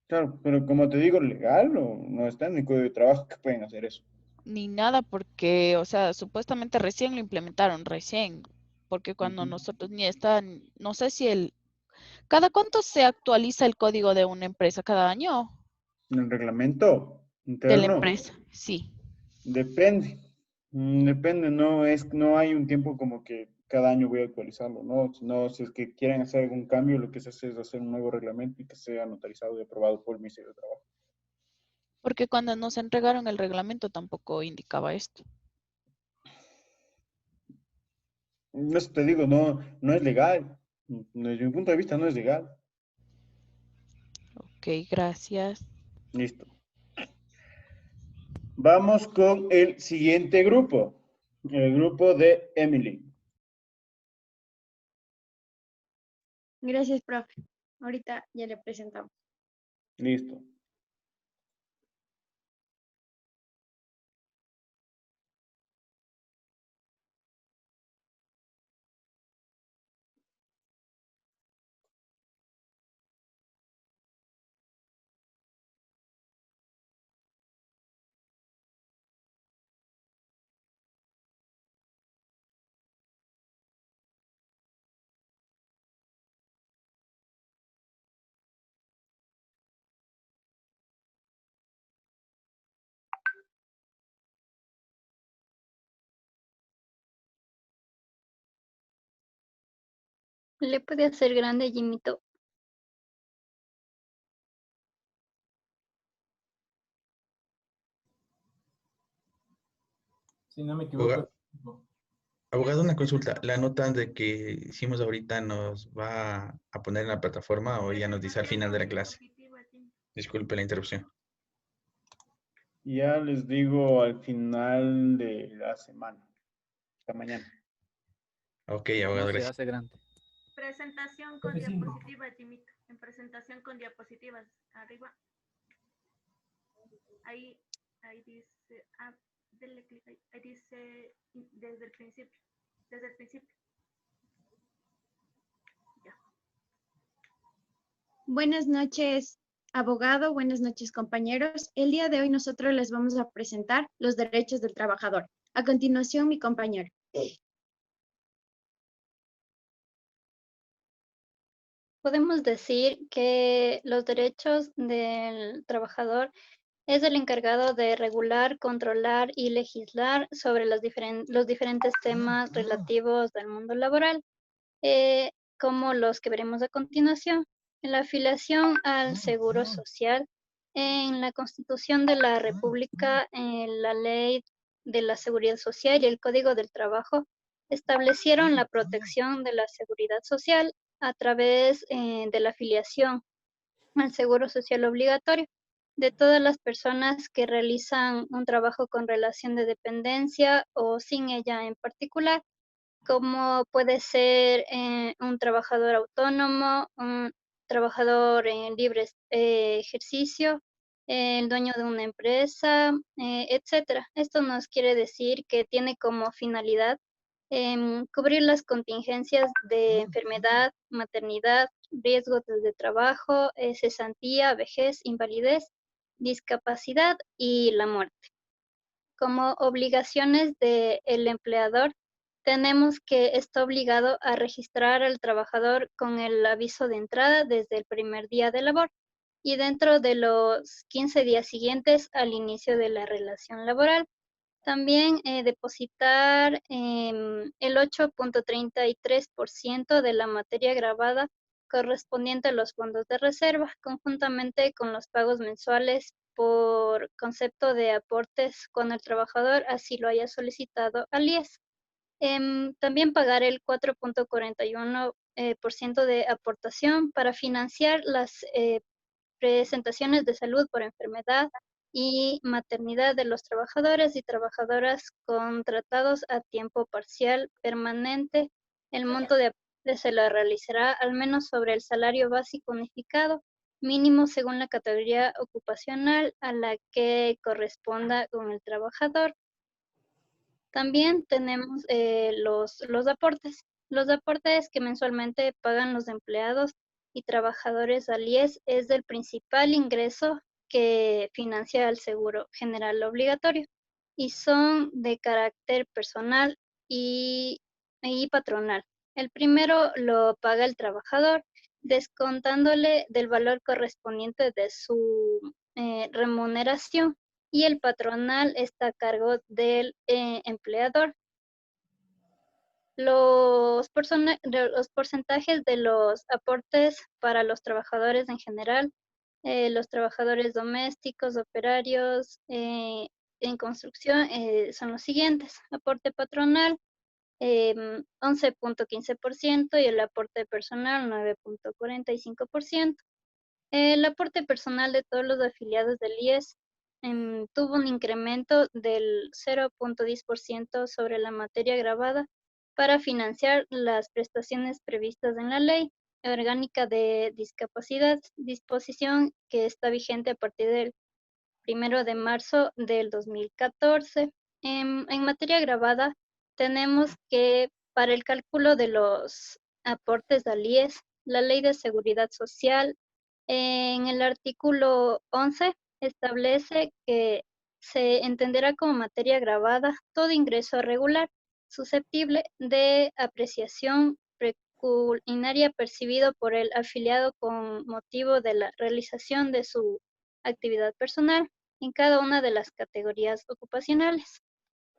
Claro, pero como te digo, legal o no está en el código de trabajo que pueden hacer eso. Ni nada porque, o sea, supuestamente recién lo implementaron, recién, porque cuando nosotros ni están, no sé si ¿cada cuánto se actualiza el código de una empresa? ¿Cada año? ¿El reglamento De la interno? empresa, sí. Depende. Depende, no hay un tiempo como que cada año voy a actualizarlo, ¿no? Sino, si es que quieren hacer algún cambio, lo que se hace es hacer un nuevo reglamento y que sea notarizado y aprobado por el Ministerio de Trabajo. Porque cuando nos entregaron el reglamento tampoco indicaba esto. Eso te digo, no es legal. Desde mi punto de vista no es legal. Ok, gracias. Listo. Vamos con el siguiente grupo. El grupo de Emily. Gracias, profe. Ahorita ya le presentamos. Listo. Le puede hacer grande, Jimito. Si no me equivoco. Abogado, una consulta. ¿La nota de que hicimos ahorita nos va a poner en la plataforma o ya nos dice al final de la clase? Disculpe la interrupción. Ya les digo al final de la semana. Hasta mañana. Ok, abogado, No se gracias. hace grande. Presentación con diapositivas, Jimito. En presentación con diapositivas. Arriba. Ahí dice, denle clic ahí. Ahí dice desde el principio. Desde el principio. Ya. Buenas noches, abogado. Buenas noches, compañeros. El día de hoy nosotros les vamos a presentar los derechos del trabajador. A continuación, mi compañero. Podemos decir que los derechos del trabajador es el encargado de regular, controlar y legislar sobre los diferentes temas relativos al mundo laboral, como los que veremos a continuación. En la afiliación al Seguro Social, en la Constitución de la República, en la Ley de la Seguridad Social y el Código del Trabajo establecieron la protección de la seguridad social a través de la afiliación al Seguro Social obligatorio de todas las personas que realizan un trabajo con relación de dependencia o sin ella en particular, como puede ser un trabajador autónomo, un trabajador en libre ejercicio, el dueño de una empresa, etcétera. Esto nos quiere decir que tiene como finalidad cubrir las contingencias de enfermedad, maternidad, riesgos de trabajo, cesantía, vejez, invalidez, discapacidad y la muerte. Como obligaciones del empleador, tenemos que está obligado a registrar al trabajador con el aviso de entrada desde el primer día de labor y dentro de los 15 días siguientes al inicio de la relación laboral. También depositar el 8.33% de la materia grabada correspondiente a los fondos de reserva, conjuntamente con los pagos mensuales por concepto de aportes cuando el trabajador así lo haya solicitado al IES. También pagar el 4.41% de aportación para financiar las presentaciones de salud por enfermedad y maternidad de los trabajadores y trabajadoras contratados a tiempo parcial permanente. El monto de aporte se lo realizará al menos sobre el salario básico unificado mínimo según la categoría ocupacional a la que corresponda con el trabajador. También tenemos los aportes. Los aportes que mensualmente pagan los empleados y trabajadores al IES es el principal ingreso que financia el seguro general obligatorio y son de carácter personal y patronal. El primero lo paga el trabajador, descontándole del valor correspondiente de su remuneración, y el patronal está a cargo del empleador. Los porcentajes de los aportes para los trabajadores en general, los trabajadores domésticos, operarios en construcción son los siguientes. Aporte patronal 11.15% y el aporte personal 9.45%. El aporte personal de todos los afiliados del IES tuvo un incremento del 0.10% sobre la materia gravada para financiar las prestaciones previstas en la Ley Orgánica de Discapacidad, disposición que está vigente a partir del 1 de marzo del 2014. En materia gravada tenemos que para el cálculo de los aportes al IES, la Ley de Seguridad Social en el artículo 11 establece que se entenderá como materia gravada todo ingreso regular susceptible de apreciación pecuniaria percibido por el afiliado con motivo de la realización de su actividad personal en cada una de las categorías ocupacionales.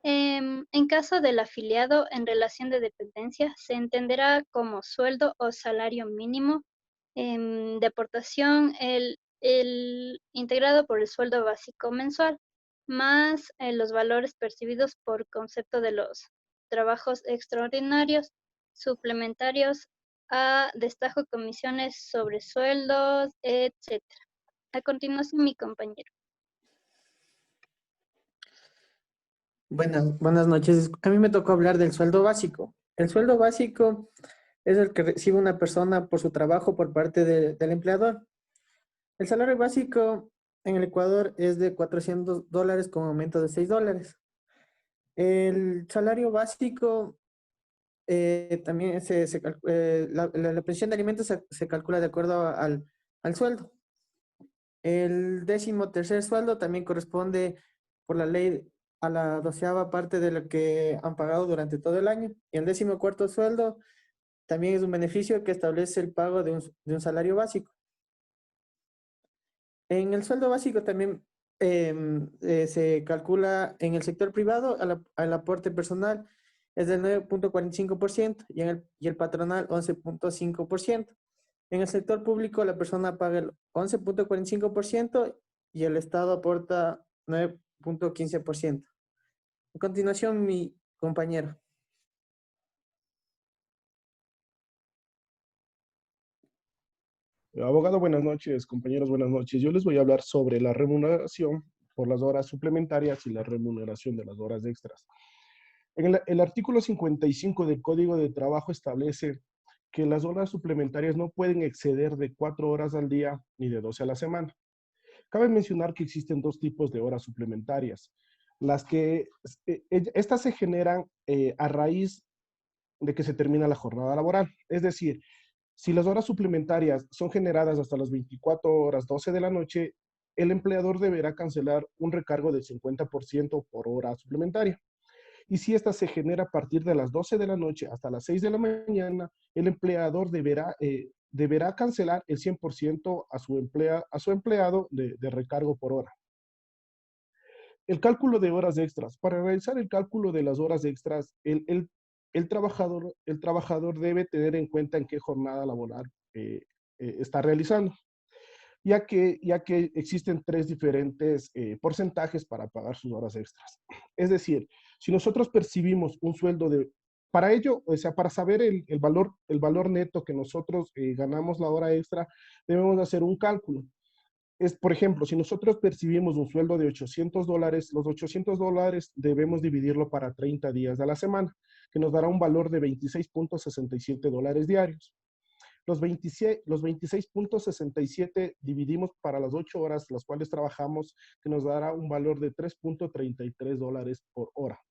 En caso del afiliado en relación de dependencia, se entenderá como sueldo o salario mínimo de aportación el integrado por el sueldo básico mensual, más los valores percibidos por concepto de los trabajos extraordinarios, suplementarios a destajo, comisiones sobre sueldos, etc. A continuación, mi compañero. Buenas noches. A mí me tocó hablar del sueldo básico. El sueldo básico es el que recibe una persona por su trabajo por parte del empleador. El salario básico en el Ecuador es de $400 con aumento de $6. El salario básico también la pensión de alimentos se calcula de acuerdo al sueldo. El 13º sueldo también corresponde por la ley a la 12ª parte de lo que han pagado durante todo el año. Y el 14º sueldo también es un beneficio que establece el pago de un salario básico. En el sueldo básico también se calcula en el sector privado al aporte personal es del 9.45% y el patronal 11.5%. En el sector público la persona paga el 11.45% y el Estado aporta 9.15%. A continuación, mi compañero. Abogado, buenas noches. Compañeros, buenas noches. Yo les voy a hablar sobre la remuneración por las horas suplementarias y la remuneración de las horas extras. En el artículo 55 del Código de Trabajo establece que las horas suplementarias no pueden exceder de 4 horas al día ni de 12 a la semana. Cabe mencionar que existen dos tipos de horas suplementarias. Estas se generan a raíz de que se termina la jornada laboral. Es decir, si las horas suplementarias son generadas hasta las 24 horas 12 de la noche, el empleador deberá cancelar un recargo del 50% por hora suplementaria. Y si esta se genera a partir de las 12 de la noche hasta las 6 de la mañana, el empleador deberá cancelar el 100% a su empleado de recargo por hora. El cálculo de horas extras. Para realizar el cálculo de las horas extras, el trabajador debe tener en cuenta en qué jornada laboral está realizando, ya que existen 3 diferentes porcentajes para pagar sus horas extras. Es decir, si nosotros percibimos un sueldo para ello, o sea, para saber el valor neto que nosotros ganamos la hora extra, debemos hacer un cálculo. Por ejemplo, si nosotros percibimos un sueldo de $800, los $800 debemos dividirlo para 30 días a la semana, que nos dará un valor de $26.67 diarios. Los 26.67 dividimos para las 8 horas las cuales trabajamos, que nos dará un valor de $3.33 por hora.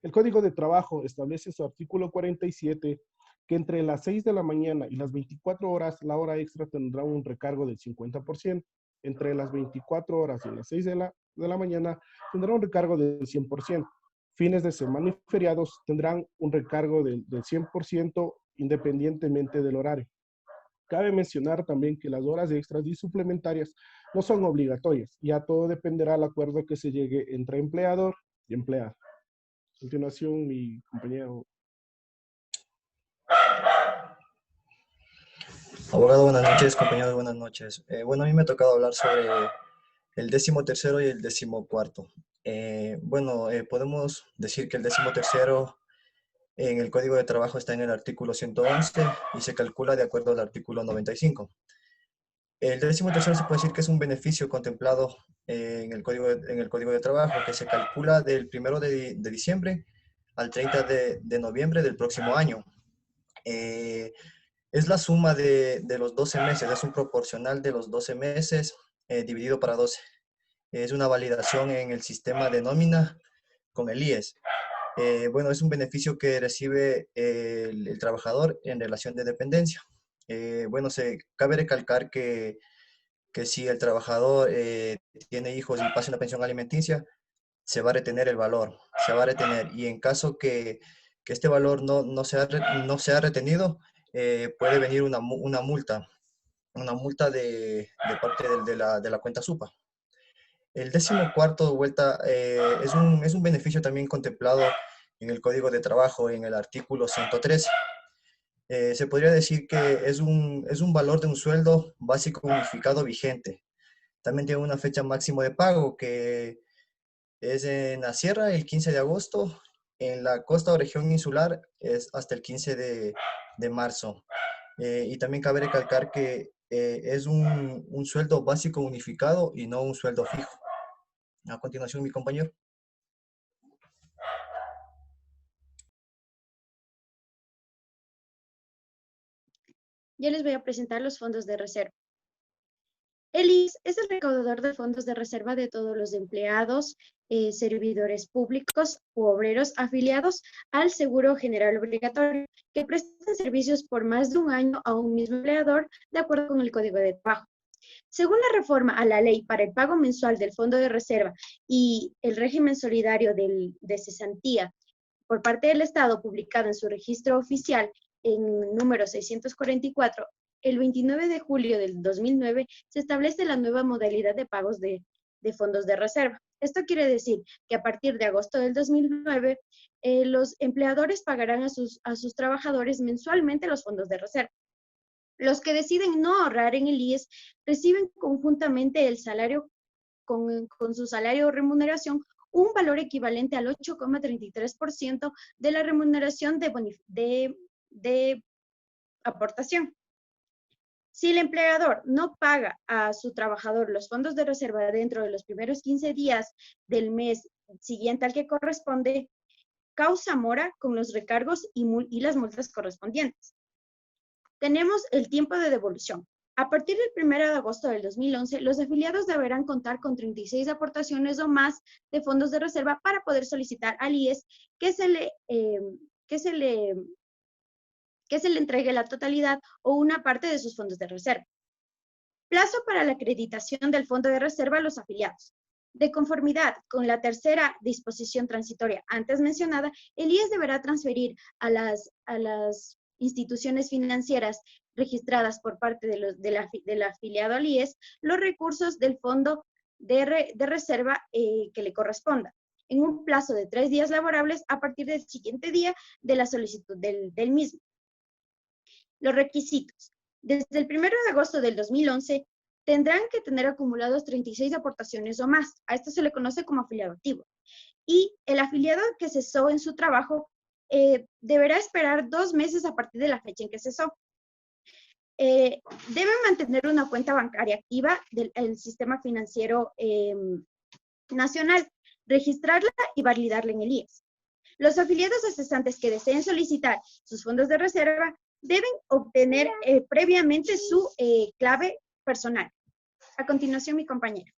El Código de Trabajo establece en su artículo 47 que entre las 6 de la mañana y las 24 horas la hora extra tendrá un recargo del 50%. Entre las 24 horas y las 6 de la mañana tendrá un recargo del 100%. Fines de semana y feriados tendrán un recargo del 100% independientemente del horario. Cabe mencionar también que las horas extras y suplementarias no son obligatorias. Ya todo dependerá del acuerdo que se llegue entre empleador y empleado. A continuación, mi compañero. Abogado, buenas noches. Compañeros, buenas noches. Bueno, a mí me ha tocado hablar sobre el 13º y el 14º. Podemos decir que el 13º en el Código de Trabajo está en el artículo 111 y se calcula de acuerdo al artículo 95. El 13º se puede decir que es un beneficio contemplado en el Código de Trabajo que se calcula del 1 de diciembre al 30 de noviembre del próximo año. Es la suma de los 12 meses, es un proporcional de los 12 meses dividido para 12. Es una validación en el sistema de nómina con el IES. Es un beneficio que recibe el trabajador en relación de dependencia. Cabe recalcar que si el trabajador tiene hijos y pasa una pensión alimenticia, se va a retener el valor, se va a retener. Y en caso que este valor no sea retenido, puede venir una multa de parte de la cuenta SUPA. El 14º es un beneficio también contemplado en el Código de Trabajo, en el artículo 113. Se podría decir que es un valor de un sueldo básico unificado vigente. También tiene una fecha máxima de pago que es en la sierra el 15 de agosto, en la costa o región insular es hasta el 15 de marzo. Y también cabe recalcar que es un sueldo básico unificado y no un sueldo fijo. A continuación, mi compañero. Yo les voy a presentar los fondos de reserva. El IES es el recaudador de fondos de reserva de todos los empleados, servidores públicos u obreros afiliados al Seguro General Obligatorio que prestan servicios por más de un año a un mismo empleador de acuerdo con el Código de Trabajo. Según la reforma a la ley para el pago mensual del fondo de reserva y el régimen solidario de cesantía por parte del Estado publicado en su registro oficial en número 644, el 29 de julio del 2009 se establece la nueva modalidad de pagos de fondos de reserva. Esto quiere decir que a partir de agosto del 2009, los empleadores pagarán a sus trabajadores mensualmente los fondos de reserva. Los que deciden no ahorrar en el IES reciben conjuntamente el salario con su salario o remuneración un valor equivalente al 8,33% de la remuneración de aportación. Si el empleador no paga a su trabajador los fondos de reserva dentro de los primeros 15 días del mes siguiente al que corresponde, causa mora con los recargos y las multas correspondientes. Tenemos el tiempo de devolución. A partir del 1 de agosto del 2011, los afiliados deberán contar con 36 aportaciones o más de fondos de reserva para poder solicitar al IES que se le entregue la totalidad o una parte de sus fondos de reserva. Plazo para la acreditación del fondo de reserva a los afiliados. De conformidad con la tercera disposición transitoria antes mencionada, el IES deberá transferir a las instituciones financieras registradas por parte del afiliado al IES los recursos del fondo de reserva que le corresponda, en un plazo de 3 días laborables a partir del siguiente día de la solicitud del mismo. Los requisitos. Desde el 1 de agosto del 2011, tendrán que tener acumulados 36 aportaciones o más. A esto se le conoce como afiliado activo. Y el afiliado que cesó en su trabajo deberá esperar 2 meses a partir de la fecha en que cesó. Deben mantener una cuenta bancaria activa del sistema financiero nacional, registrarla y validarla en el IES. Los afiliados cesantes que deseen solicitar sus fondos de reserva deben obtener previamente su clave personal. A continuación, mi compañera.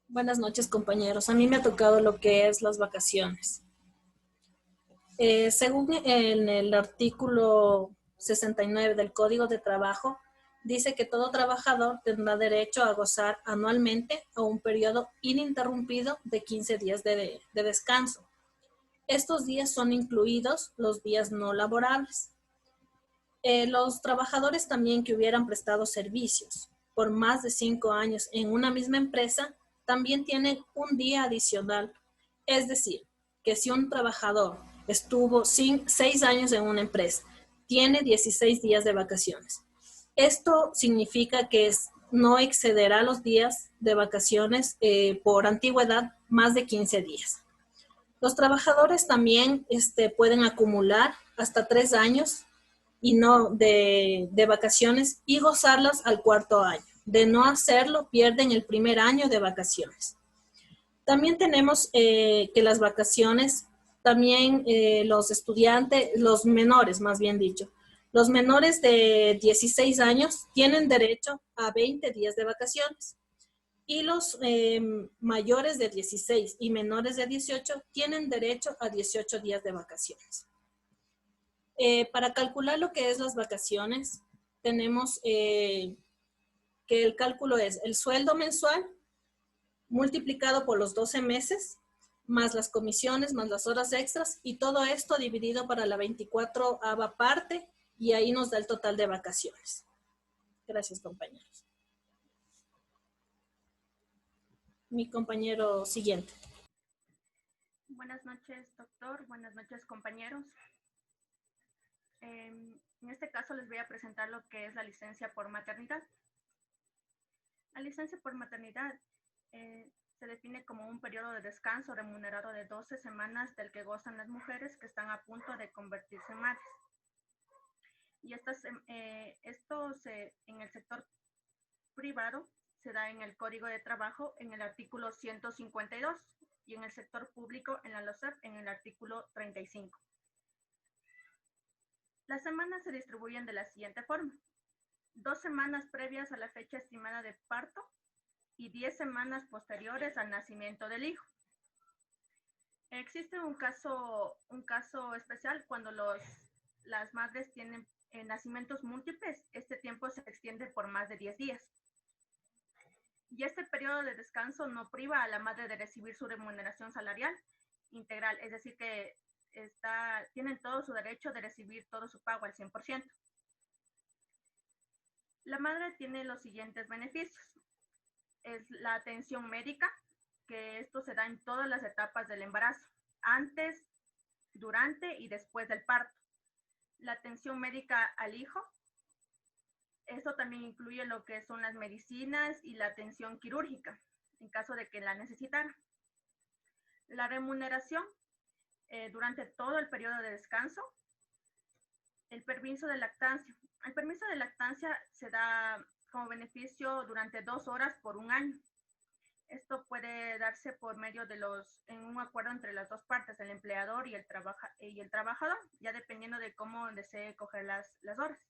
Buenas noches, compañeros. A mí me ha tocado lo que es las vacaciones. Según en el artículo 69 del Código de Trabajo, dice que todo trabajador tendrá derecho a gozar anualmente a un periodo ininterrumpido de 15 días de descanso. Estos días son incluidos los días no laborables. Los trabajadores también que hubieran prestado servicios por más de 5 años en una misma empresa también tienen un día adicional. Es decir, que si un trabajador estuvo 6 años en una empresa, tiene 16 días de vacaciones. Esto significa que no excederá los días de vacaciones por antigüedad más de 15 días. Los trabajadores también pueden acumular hasta 3 años y no de vacaciones y gozarlas al 4.º año. De no hacerlo, pierden el primer año de vacaciones. También tenemos que las vacaciones, también los estudiantes, los menores más bien dicho, los menores de 16 años tienen derecho a 20 días de vacaciones y los mayores de 16 y menores de 18 tienen derecho a 18 días de vacaciones. Para calcular lo que es las vacaciones, tenemos que el cálculo es el sueldo mensual multiplicado por los 12 meses, más las comisiones, más las horas extras, y todo esto dividido para la 24ª parte, y ahí nos da el total de vacaciones. Gracias, compañeros. Mi compañero siguiente. Buenas noches, doctor. Buenas noches, compañeros. En este caso les voy a presentar lo que es la licencia por maternidad. La licencia por maternidad se define como un periodo de descanso remunerado de 12 semanas del que gozan las mujeres que están a punto de convertirse en madres. Y en el sector privado se da en el Código de Trabajo en el artículo 152 y en el sector público en la LOSEP en el artículo 35. Las semanas se distribuyen de la siguiente forma: 2 semanas previas a la fecha estimada de parto y 10 semanas posteriores al nacimiento del hijo. Existe un caso especial cuando las madres tienen nacimientos múltiples. Este tiempo se extiende por más de 10 días. Y este periodo de descanso no priva a la madre de recibir su remuneración salarial integral, es decir, que tienen todo su derecho de recibir todo su pago al 100%. La madre tiene los siguientes beneficios. Es la atención médica, que esto se da en todas las etapas del embarazo, antes, durante y después del parto. La atención médica al hijo, esto también incluye lo que son las medicinas y la atención quirúrgica, en caso de que la necesitara. La remuneración durante todo el periodo de descanso. El permiso de lactancia. El permiso de lactancia se da como beneficio durante 2 horas por 1 año. Esto puede darse por medio en un acuerdo entre las dos partes, el empleador y el trabajador, ya dependiendo de cómo desee coger las horas.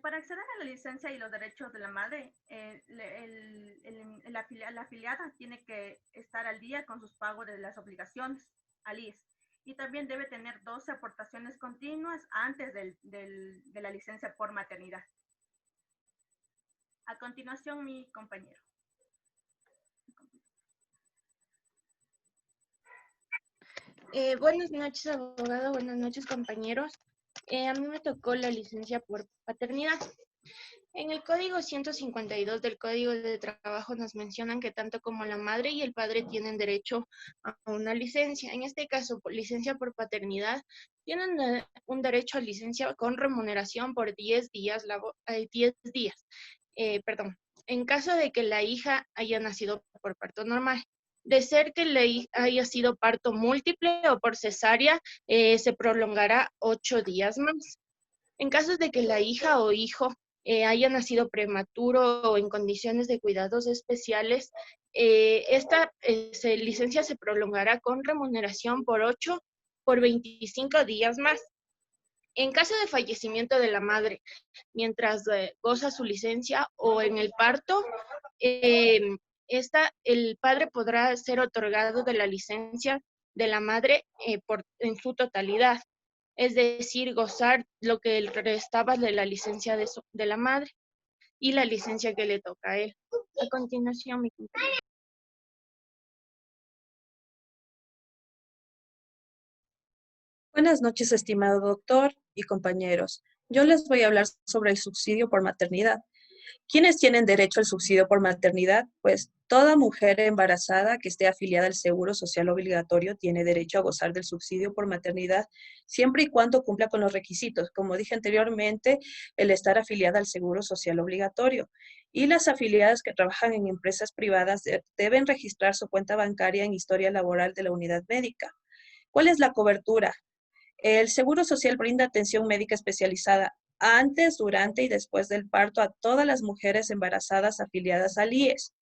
Para acceder a la licencia y los derechos de la madre, la afiliada tiene que estar al día con sus pagos de las obligaciones al IES y también debe tener 12 aportaciones continuas antes de la licencia por maternidad. A continuación, mi compañero. Buenas noches, abogado. Buenas noches, compañeros. A mí me tocó la licencia por paternidad. En el Código 152 del Código de Trabajo nos mencionan que tanto como la madre y el padre tienen derecho a una licencia. En este caso, licencia por paternidad, tienen un derecho a licencia con remuneración por 10 días, en caso de que la hija haya nacido por parto normal. De ser que la hija haya sido parto múltiple o por cesárea, se prolongará 8 días más. En caso de que la hija o hijo haya nacido prematuro o en condiciones de cuidados especiales, esta licencia se prolongará con remuneración por por 25 días más. En caso de fallecimiento de la madre, mientras goza su licencia o en el parto, el padre podrá ser otorgado de la licencia de la madre en su totalidad, es decir, gozar lo que restaba de la licencia de la madre y la licencia que le toca a él. A continuación, mi compañero. Buenas noches, estimado doctor y compañeros. Yo les voy a hablar sobre el subsidio por maternidad. ¿Quiénes tienen derecho al subsidio por maternidad? Pues toda mujer embarazada que esté afiliada al Seguro Social Obligatorio tiene derecho a gozar del subsidio por maternidad siempre y cuando cumpla con los requisitos. Como dije anteriormente, el estar afiliada al Seguro Social Obligatorio. Y las afiliadas que trabajan en empresas privadas deben registrar su cuenta bancaria en historia laboral de la unidad médica. ¿Cuál es la cobertura? El Seguro Social brinda atención médica especializada antes, durante y después del parto a todas las mujeres embarazadas afiliadas al IES.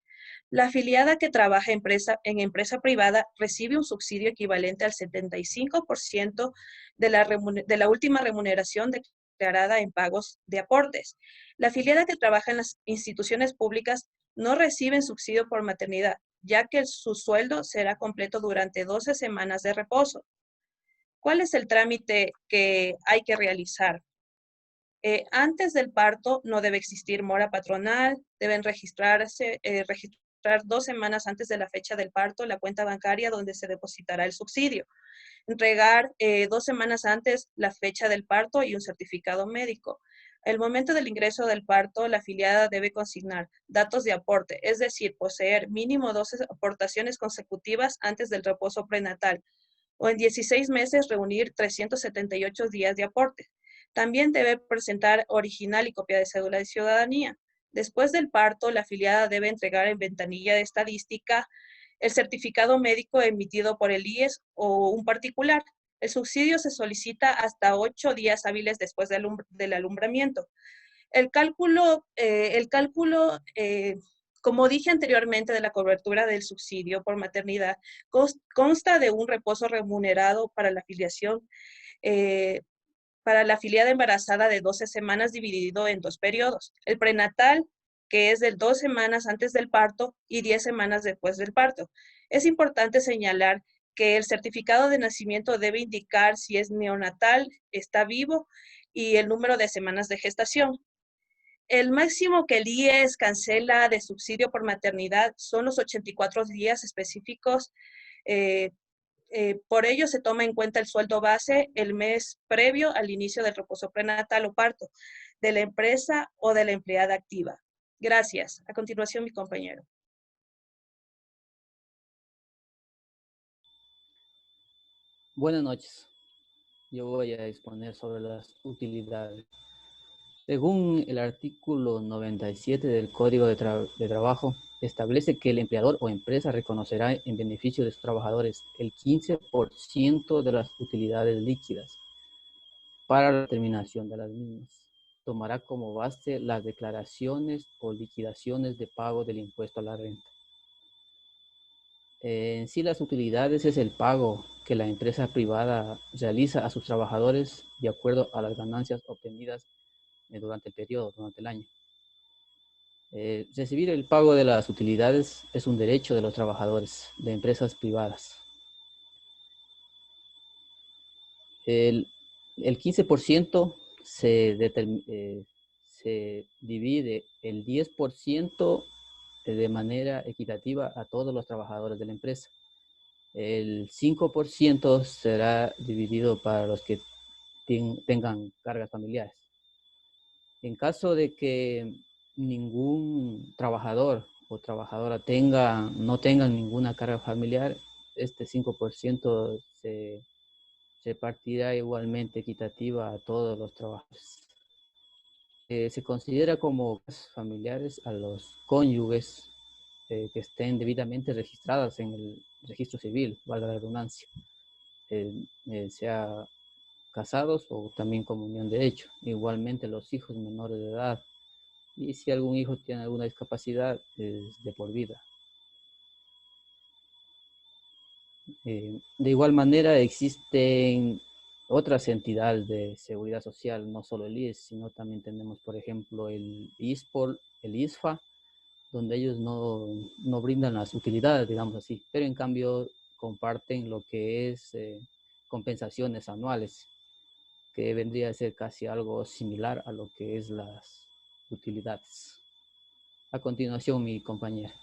La afiliada que trabaja en empresa privada recibe un subsidio equivalente al 75% de la última remuneración declarada en pagos de aportes. La afiliada que trabaja en las instituciones públicas no recibe subsidio por maternidad, ya que su sueldo será completo durante 12 semanas de reposo. ¿Cuál es el trámite que hay que realizar? Antes del parto no debe existir mora patronal, deben registrar 2 semanas antes de la fecha del parto la cuenta bancaria donde se depositará el subsidio. Entregar 2 semanas antes la fecha del parto y un certificado médico. El momento del ingreso del parto, la afiliada debe consignar datos de aporte, es decir, poseer mínimo 12 aportaciones consecutivas antes del reposo prenatal, o en 16 meses reunir 378 días de aporte. También debe presentar original y copia de cédula de ciudadanía. Después del parto, la afiliada debe entregar en ventanilla de estadística el certificado médico emitido por el IES o un particular. El subsidio se solicita hasta 8 días hábiles después del alumbramiento. El cálculo, como dije anteriormente, de la cobertura del subsidio por maternidad consta de un reposo remunerado para la afiliación, para la afiliada embarazada de 12 semanas dividido en 2 periodos. El prenatal, que es de 2 semanas antes del parto y 10 semanas después del parto. Es importante señalar que el certificado de nacimiento debe indicar si es neonatal, está vivo y el número de semanas de gestación. El máximo que el IES cancela de subsidio por maternidad son los 84 días específicos. Por ello se toma en cuenta el sueldo base el mes previo al inicio del reposo prenatal o parto de la empresa o de la empleada activa. Gracias. A continuación, mi compañero. Buenas noches. Yo voy a exponer sobre las utilidades. Según el artículo 97 del Código de Trabajo, establece que el empleador o empresa reconocerá en beneficio de sus trabajadores el 15% de las utilidades líquidas para la determinación de las mismas. Tomará como base las declaraciones o liquidaciones de pago del impuesto a la renta. En sí, las utilidades es el pago que la empresa privada realiza a sus trabajadores de acuerdo a las ganancias obtenidas durante el periodo, durante el año. Recibir el pago de las utilidades es un derecho de los trabajadores de empresas privadas. El 15% se divide el 10% de manera equitativa a todos los trabajadores de la empresa. El 5% será dividido para los que tengan cargas familiares. En caso de que ningún trabajador o trabajadora no tengan ninguna carga familiar, este 5% se repartirá igualmente equitativa a todos los trabajadores. Se considera como familiares a los cónyuges que estén debidamente registradas en el registro civil, valga la redundancia, sea casados o también como unión de hecho. Igualmente los hijos menores de edad, y si algún hijo tiene alguna discapacidad, es de por vida. De igual manera existen otras entidades de seguridad social, no solo el IES, sino también tenemos, por ejemplo, el ISPOL, el ISFA, donde ellos no brindan las utilidades, digamos así, pero en cambio comparten lo que es compensaciones anuales, que vendría a ser casi algo similar a lo que es las utilidades. A continuación, mi compañera.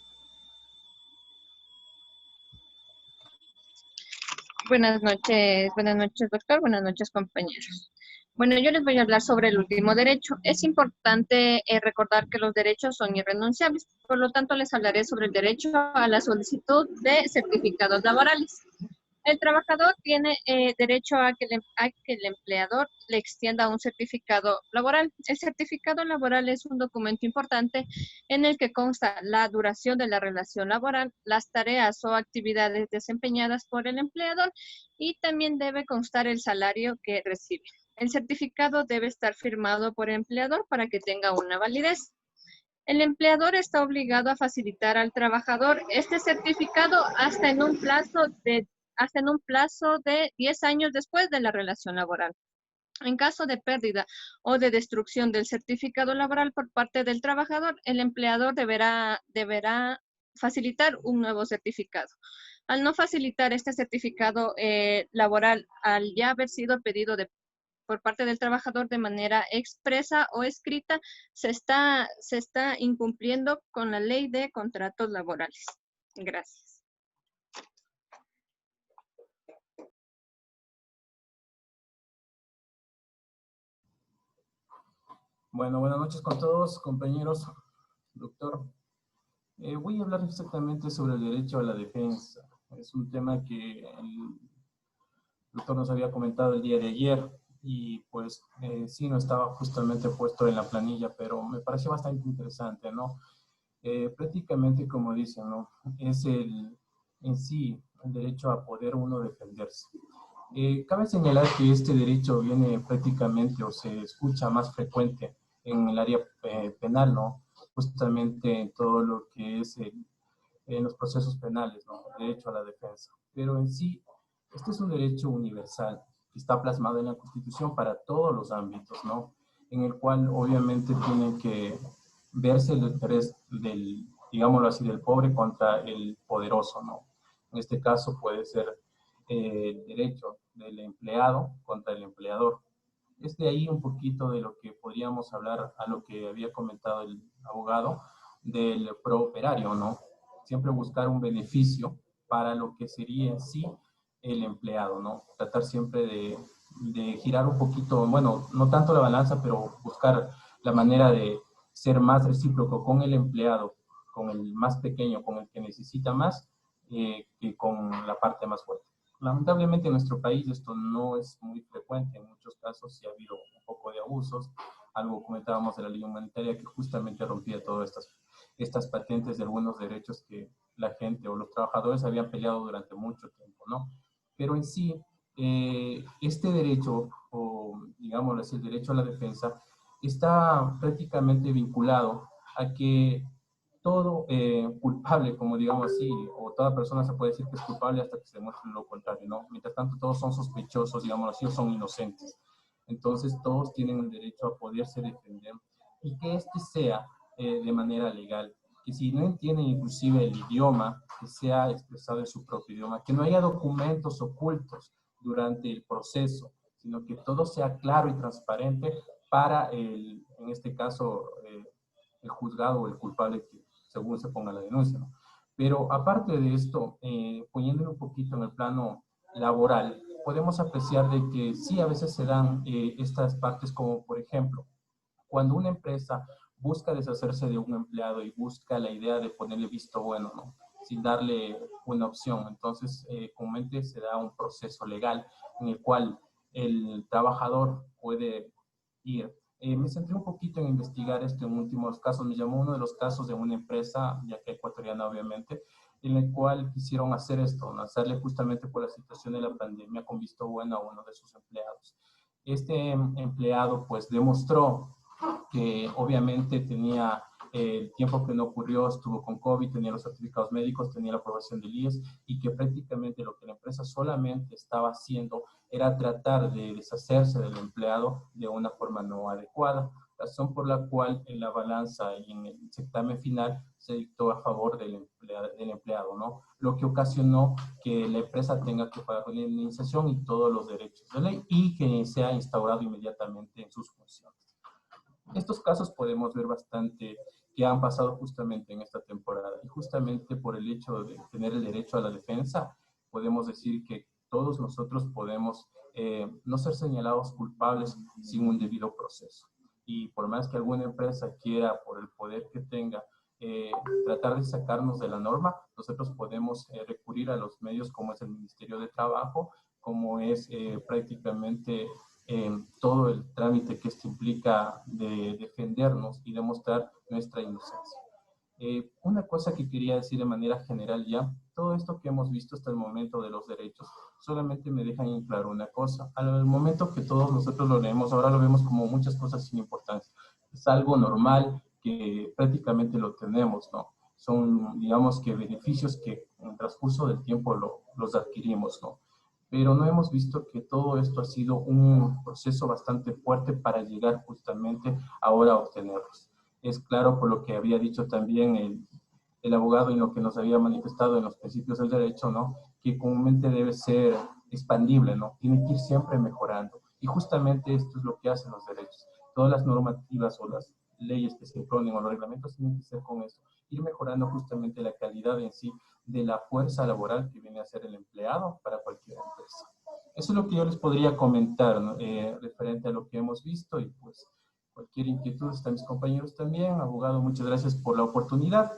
Buenas noches, doctor. Buenas noches, compañeros. Bueno, yo les voy a hablar sobre el último derecho. Es importante recordar que los derechos son irrenunciables. Por lo tanto, les hablaré sobre el derecho a la solicitud de certificados laborales. El trabajador tiene derecho a que el empleador le extienda un certificado laboral. El certificado laboral es un documento importante en el que consta la duración de la relación laboral, las tareas o actividades desempeñadas por el empleador y también debe constar el salario que recibe. El certificado debe estar firmado por el empleador para que tenga una validez. El empleador está obligado a facilitar al trabajador este certificado hasta en un plazo de 10 años después de la relación laboral. En caso de pérdida o de destrucción del certificado laboral por parte del trabajador, el empleador deberá facilitar un nuevo certificado. Al no facilitar este certificado laboral, al ya haber sido pedido por parte del trabajador de manera expresa o escrita, se está incumpliendo con la ley de contratos laborales. Gracias. Bueno, buenas noches con todos, compañeros, doctor. Voy a hablar exactamente sobre el derecho a la defensa. Es un tema que el doctor nos había comentado el día de ayer y pues sí no estaba justamente puesto en la planilla, pero me pareció bastante interesante, ¿no? Prácticamente como dicen, ¿no? Es en sí el derecho a poder uno defenderse. Cabe señalar que este derecho viene prácticamente o se escucha más frecuente en el área penal, ¿no? Justamente en todo lo que es en los procesos penales, ¿no? El derecho a la defensa. Pero en sí, este es un derecho universal que está plasmado en la Constitución para todos los ámbitos, ¿no? En el cual obviamente tiene que verse el interés del, digámoslo así, del pobre contra el poderoso, ¿no? En este caso puede ser el derecho del empleado contra el empleador. Es de ahí un poquito de lo que podríamos hablar a lo que había comentado el abogado del prooperario, ¿no? Siempre buscar un beneficio para lo que sería en sí el empleado, ¿no? Tratar siempre de girar un poquito, bueno, no tanto la balanza, pero buscar la manera de ser más recíproco con el empleado, con el más pequeño, con el que necesita más, que con la parte más fuerte. Lamentablemente en nuestro país esto no es muy frecuente, en muchos casos sí ha habido un poco de abusos, algo comentábamos de la ley humanitaria que justamente rompía todas estas patentes de algunos derechos que la gente o los trabajadores habían peleado durante mucho tiempo, ¿no? Pero en sí, este derecho, o digámoslo así, el derecho a la defensa, está prácticamente vinculado a que todo culpable, como digamos así, o toda persona se puede decir que es culpable hasta que se demuestre lo contrario, ¿no? Mientras tanto, todos son sospechosos, digamos así, o son inocentes. Entonces, todos tienen el derecho a poderse defender y que este sea de manera legal. Que si no entienden inclusive el idioma, que sea expresado en su propio idioma, que no haya documentos ocultos durante el proceso, sino que todo sea claro y transparente para, en este caso, el juzgado o el culpable que según se ponga la denuncia, ¿no? Pero aparte de esto, poniéndolo un poquito en el plano laboral, podemos apreciar de que sí a veces se dan estas partes como, por ejemplo, cuando una empresa busca deshacerse de un empleado y busca la idea de ponerle visto bueno, ¿no? Sin darle una opción. Entonces, comúnmente se da un proceso legal en el cual el trabajador puede ir. Me centré un poquito en investigar esto en últimos casos. Me llamó uno de los casos de una empresa, ya que ecuatoriana obviamente, en el cual quisieron hacer esto, ¿no? Hacerle justamente por la situación de la pandemia con visto bueno a uno de sus empleados. Este empleado pues demostró que obviamente tenía el tiempo que no ocurrió estuvo con COVID, tenía los certificados médicos, tenía la aprobación del IES y que prácticamente lo que la empresa solamente estaba haciendo era tratar de deshacerse del empleado de una forma no adecuada, razón por la cual en la balanza y en el dictamen final se dictó a favor del empleado, ¿no? Lo que ocasionó que la empresa tenga que pagar una indemnización y todos los derechos de ley y que sea instaurado inmediatamente en sus funciones. Estos casos podemos ver bastante que han pasado justamente en esta temporada y justamente por el hecho de tener el derecho a la defensa, podemos decir que todos nosotros podemos no ser señalados culpables sin un debido proceso. Y por más que alguna empresa quiera, por el poder que tenga, tratar de sacarnos de la norma, nosotros podemos recurrir a los medios como es el Ministerio de Trabajo, como es prácticamente todo el trámite que esto implica de defendernos y demostrar nuestra inocencia. Una cosa que quería decir de manera general ya, todo esto que hemos visto hasta el momento de los derechos, solamente me dejan en claro una cosa. Al momento que todos nosotros lo leemos, ahora lo vemos como muchas cosas sin importancia. Es algo normal que prácticamente lo tenemos, ¿no? Son, digamos que beneficios que en el transcurso del tiempo los adquirimos, ¿no? Pero no hemos visto que todo esto ha sido un proceso bastante fuerte para llegar justamente ahora a obtenerlos. Es claro por lo que había dicho también el abogado y lo que nos había manifestado en los principios del derecho, ¿no? Que comúnmente debe ser expandible, ¿no? Tiene que ir siempre mejorando. Y justamente esto es lo que hacen los derechos. Todas las normativas o las leyes que se imponen o los reglamentos tienen que ser con eso. Ir mejorando justamente la calidad en sí de la fuerza laboral que viene a ser el empleado para cualquier empresa. Eso es lo que yo les podría comentar, ¿no? Referente a lo que hemos visto y pues cualquier inquietud están mis compañeros también. Abogado, muchas gracias por la oportunidad.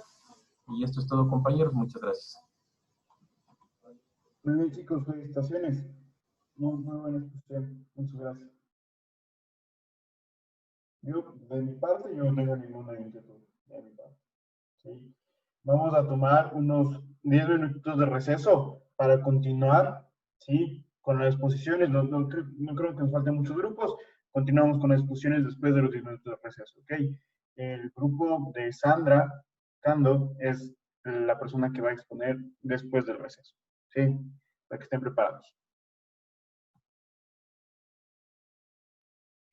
Y esto es todo, compañeros. Muchas gracias. Muy bien, chicos. Felicitaciones. Muy buena exposición. Muchas gracias. Yo, de mi parte, yo no tengo ninguna inquietud. De mi parte. ¿Sí? Vamos a tomar unos 10 minutitos de receso para continuar, ¿sí? Con las exposiciones. No creo que nos falten muchos grupos. Continuamos con las exposiciones después de los 10 minutos de receso, ¿ok? El grupo de Sandra Cando es la persona que va a exponer después del receso, ¿sí? Para que estén preparados.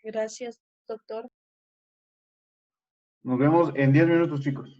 Gracias, doctor. Nos vemos en 10 minutos, chicos.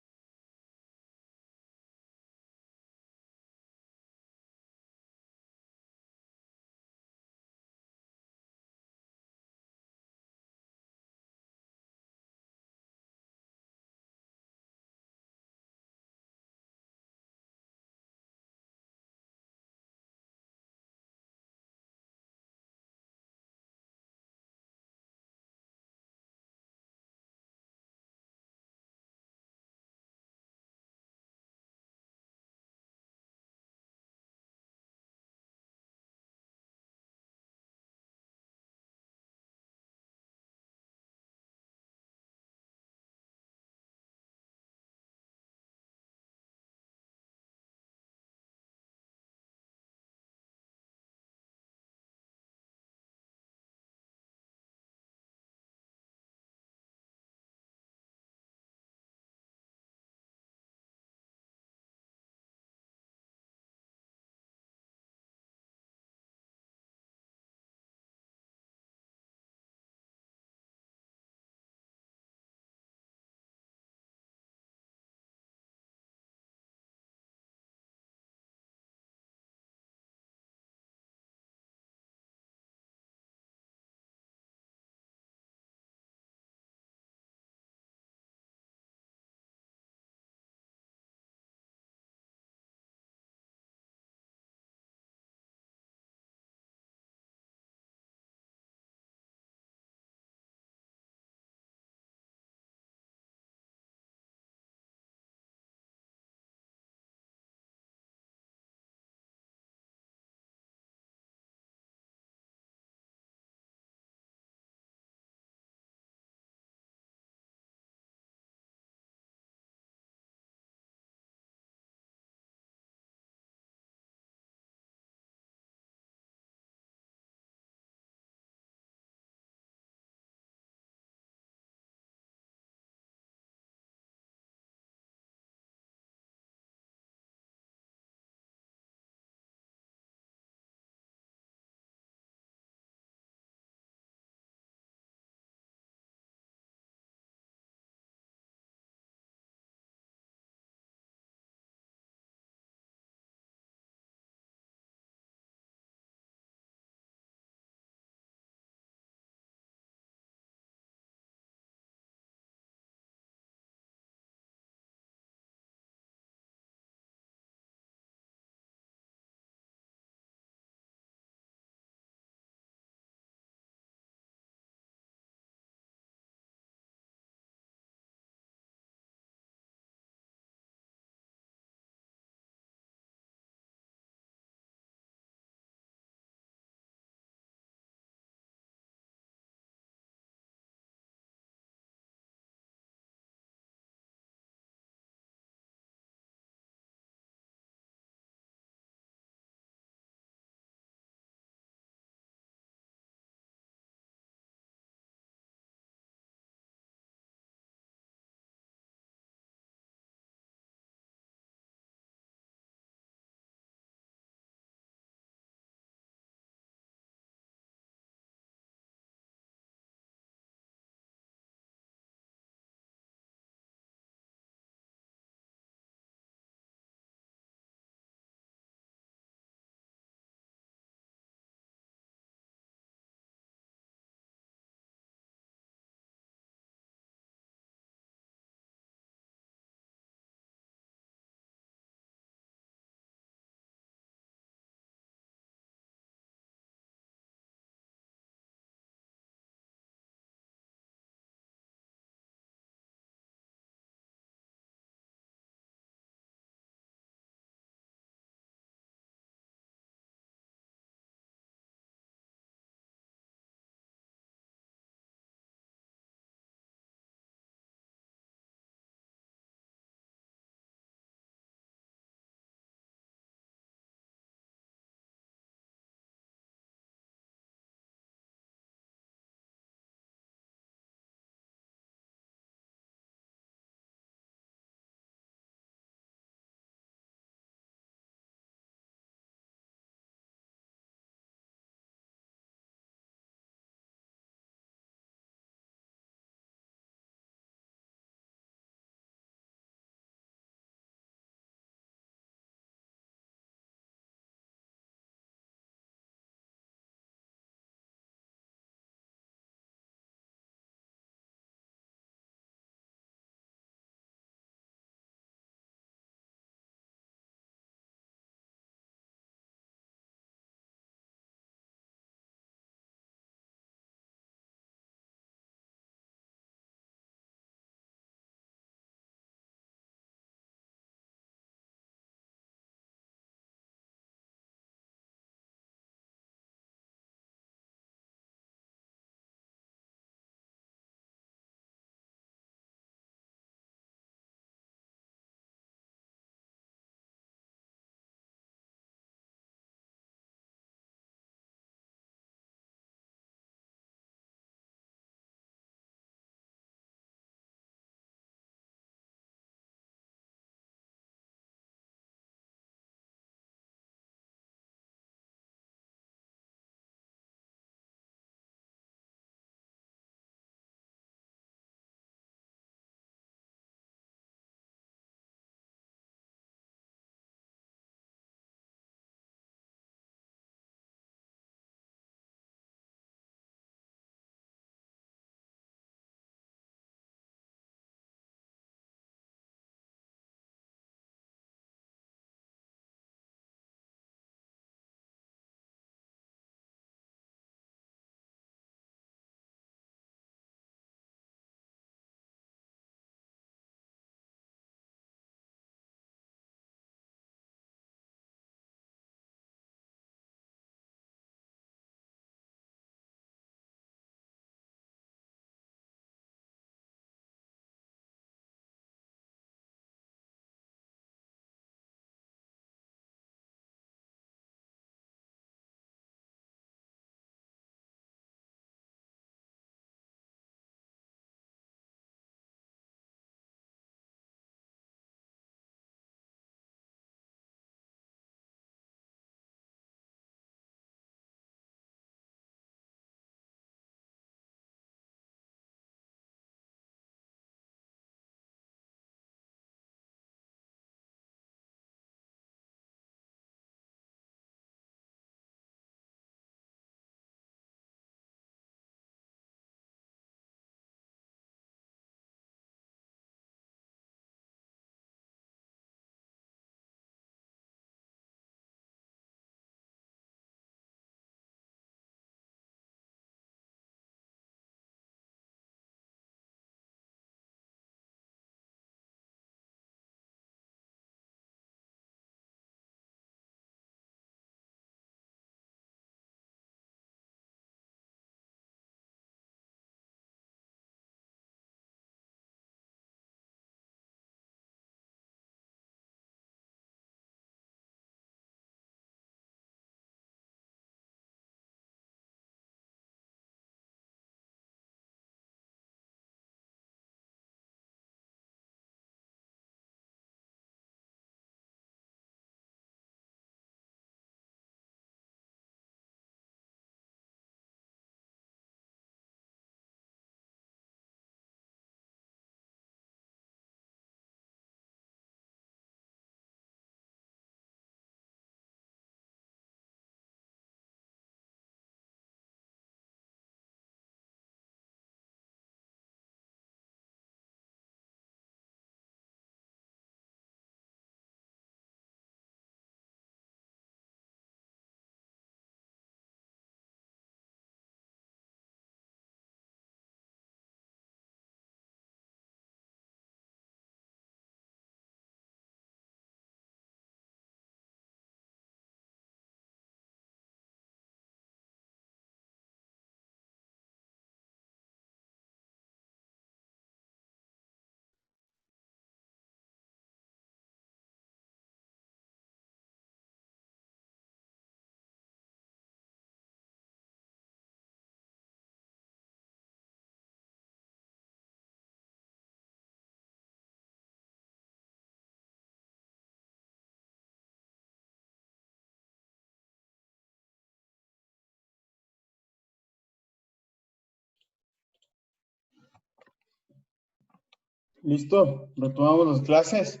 Listo, retomamos las clases.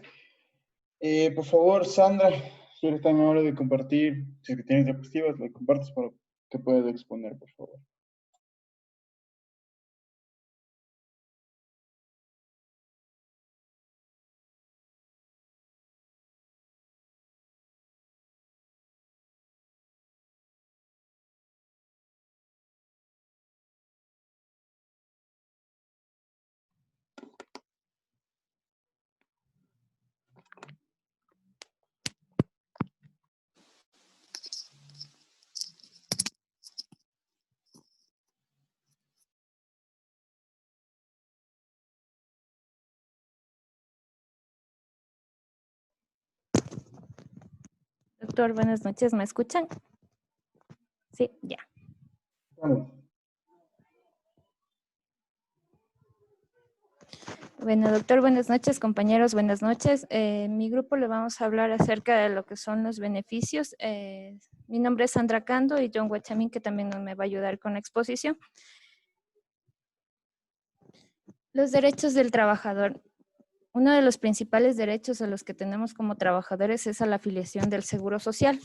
Por favor, Sandra, si eres tan amable de compartir, si es que tienes diapositivas, le compartes para que puedas exponer, por favor. Doctor, buenas noches, ¿me escuchan? Sí, ya. Bueno, doctor, buenas noches, compañeros, buenas noches. Mi grupo le vamos a hablar acerca de lo que son los beneficios. Mi nombre es Sandra Cando y John Huachamín, que también me va a ayudar con la exposición. Los derechos del trabajador. Uno de los principales derechos a los que tenemos como trabajadores es a la afiliación del Seguro Social.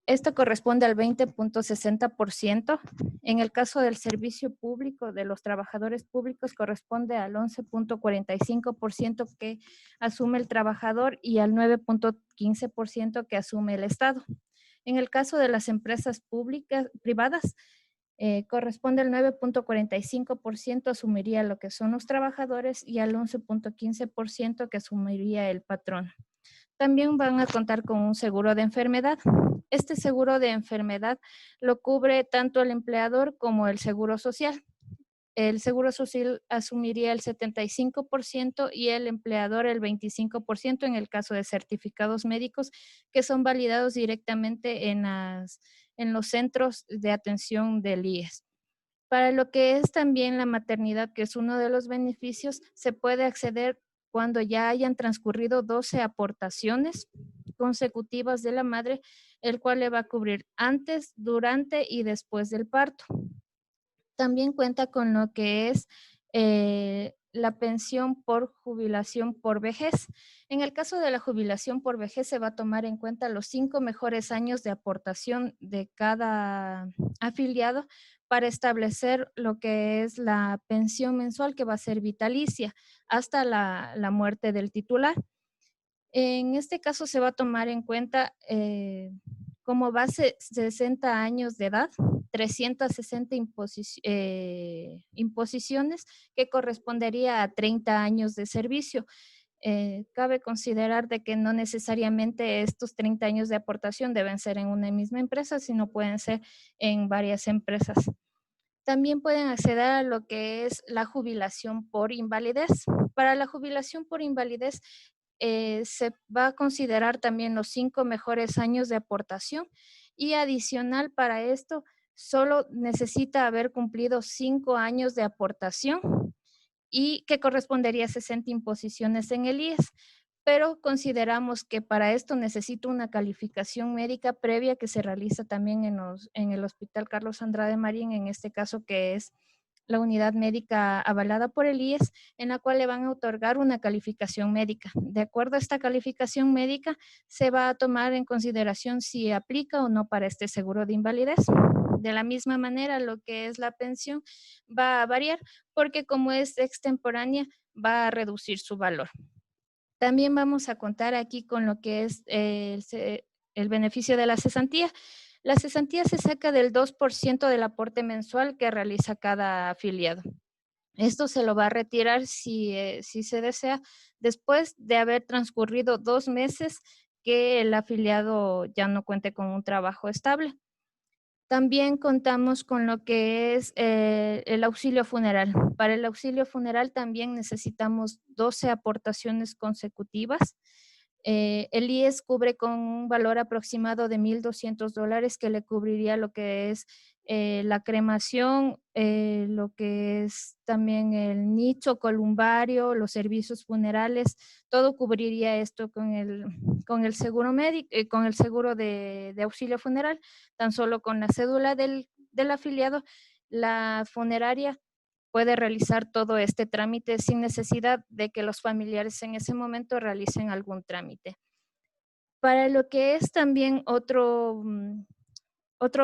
Esto corresponde al 20.60%. En el caso del servicio público de los trabajadores públicos corresponde al 11.45% que asume el trabajador y al 9.15% que asume el Estado. En el caso de las empresas privadas, corresponde al 9.45% asumiría lo que son los trabajadores y al 11.15% que asumiría el patrón. También van a contar con un seguro de enfermedad. Este seguro de enfermedad lo cubre tanto el empleador como el seguro social. El seguro social asumiría el 75% y el empleador el 25% en el caso de certificados médicos que son validados directamente en los centros de atención del IES. Para lo que es también la maternidad, que es uno de los beneficios, se puede acceder cuando ya hayan transcurrido 12 aportaciones consecutivas de la madre, el cual le va a cubrir antes, durante y después del parto. También cuenta con lo que es la pensión por jubilación por vejez. En el caso de la jubilación por vejez se va a tomar en cuenta los 5 mejores años de aportación de cada afiliado para establecer lo que es la pensión mensual que va a ser vitalicia hasta la muerte del titular. En este caso se va a tomar en cuenta como base 60 años de edad, 360 imposiciones que correspondería a 30 años de servicio. Cabe considerar de que no necesariamente estos 30 años de aportación deben ser en una misma empresa, sino pueden ser en varias empresas. También pueden acceder a lo que es la jubilación por invalidez. Para la jubilación por invalidez se va a considerar también los 5 mejores años de aportación y adicional para esto solo necesita haber cumplido 5 años de aportación y que correspondería a 60 imposiciones en el IES. Pero consideramos que para esto necesita una calificación médica previa que se realiza también en el Hospital Carlos Andrade Marín, en este caso que es la unidad médica avalada por el IES, en la cual le van a otorgar una calificación médica. De acuerdo a esta calificación médica, se va a tomar en consideración si aplica o no para este seguro de invalidez. De la misma manera, lo que es la pensión va a variar porque como es extemporánea, va a reducir su valor. También vamos a contar aquí con lo que es el beneficio de la cesantía. La cesantía se saca del 2% del aporte mensual que realiza cada afiliado. Esto se lo va a retirar si se desea, después de haber transcurrido 2 meses que el afiliado ya no cuente con un trabajo estable. También contamos con lo que es el auxilio funeral. Para el auxilio funeral también necesitamos 12 aportaciones consecutivas. El IES cubre con un valor aproximado de $1,200 que le cubriría lo que es la cremación, lo que es también el nicho columbario, los servicios funerales, todo cubriría esto con el seguro médico, con el seguro de auxilio funeral, tan solo con la cédula del afiliado, la funeraria puede realizar todo este trámite sin necesidad de que los familiares en ese momento realicen algún trámite. Para lo que es también otro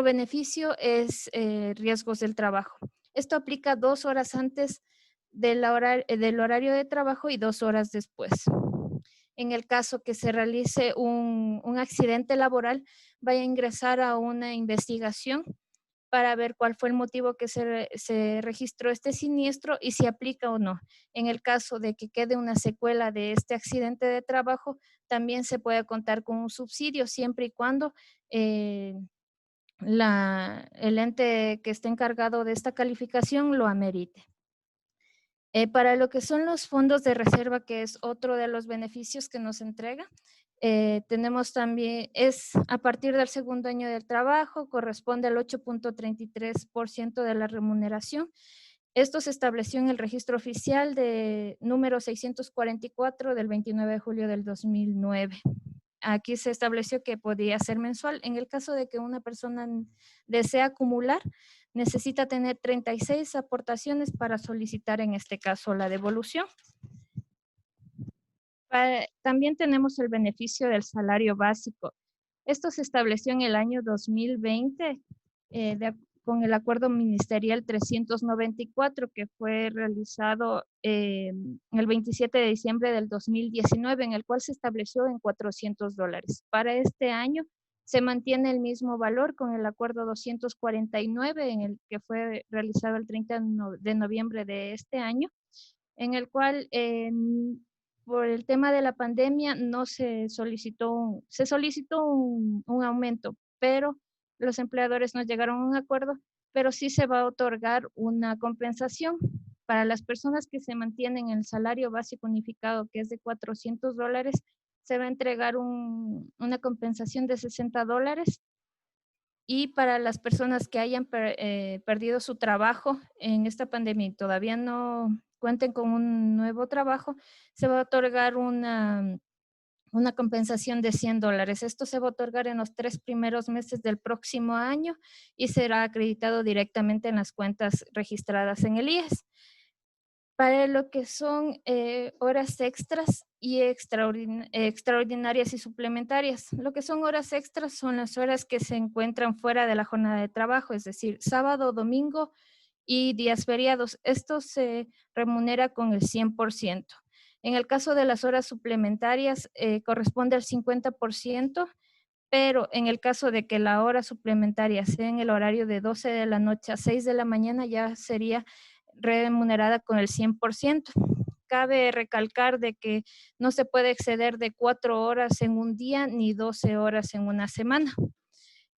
beneficio es riesgos del trabajo. Esto aplica 2 horas antes del horario de trabajo y 2 horas después. En el caso que se realice un accidente laboral, vaya a ingresar a una investigación para ver cuál fue el motivo que se registró este siniestro y si aplica o no. En el caso de que quede una secuela de este accidente de trabajo, también se puede contar con un subsidio siempre y cuando el ente que esté encargado de esta calificación lo amerite. Para lo que son los fondos de reserva, que es otro de los beneficios que nos entrega, tenemos también, es a partir del segundo año del trabajo, corresponde al 8.33% de la remuneración. Esto se estableció en el registro oficial de número 644 del 29 de julio del 2009. Aquí se estableció que podía ser mensual. En el caso de que una persona desee acumular, necesita tener 36 aportaciones para solicitar en este caso la devolución. También tenemos el beneficio del salario básico. Esto se estableció en el año 2020 con el acuerdo ministerial 394 que fue realizado el 27 de diciembre del 2019, en el cual se estableció en $400. Para este año se mantiene el mismo valor con el acuerdo 249, en el que fue realizado el 30 de noviembre de este año, en el cual por el tema de la pandemia no se solicitó un aumento, pero los empleadores no llegaron a un acuerdo, pero sí se va a otorgar una compensación para las personas que se mantienen en el salario básico unificado, que es de $400, se va a entregar una compensación de $60, y para las personas que hayan perdido su trabajo en esta pandemia y todavía no cuenten con un nuevo trabajo, se va a otorgar una compensación de $100. Esto se va a otorgar en los 3 primeros meses del próximo año y será acreditado directamente en las cuentas registradas en el IES. Para lo que son horas extras y extraordinarias y suplementarias. Lo que son horas extras son las horas que se encuentran fuera de la jornada de trabajo, es decir, sábado, domingo y días feriados. Esto se remunera con el 100%. En el caso de las horas suplementarias, corresponde al 50%, pero en el caso de que la hora suplementaria sea en el horario de 12 de la noche a 6 de la mañana, ya sería remunerada con el 100%. Cabe recalcar de que no se puede exceder de 4 horas en un día ni 12 horas en una semana.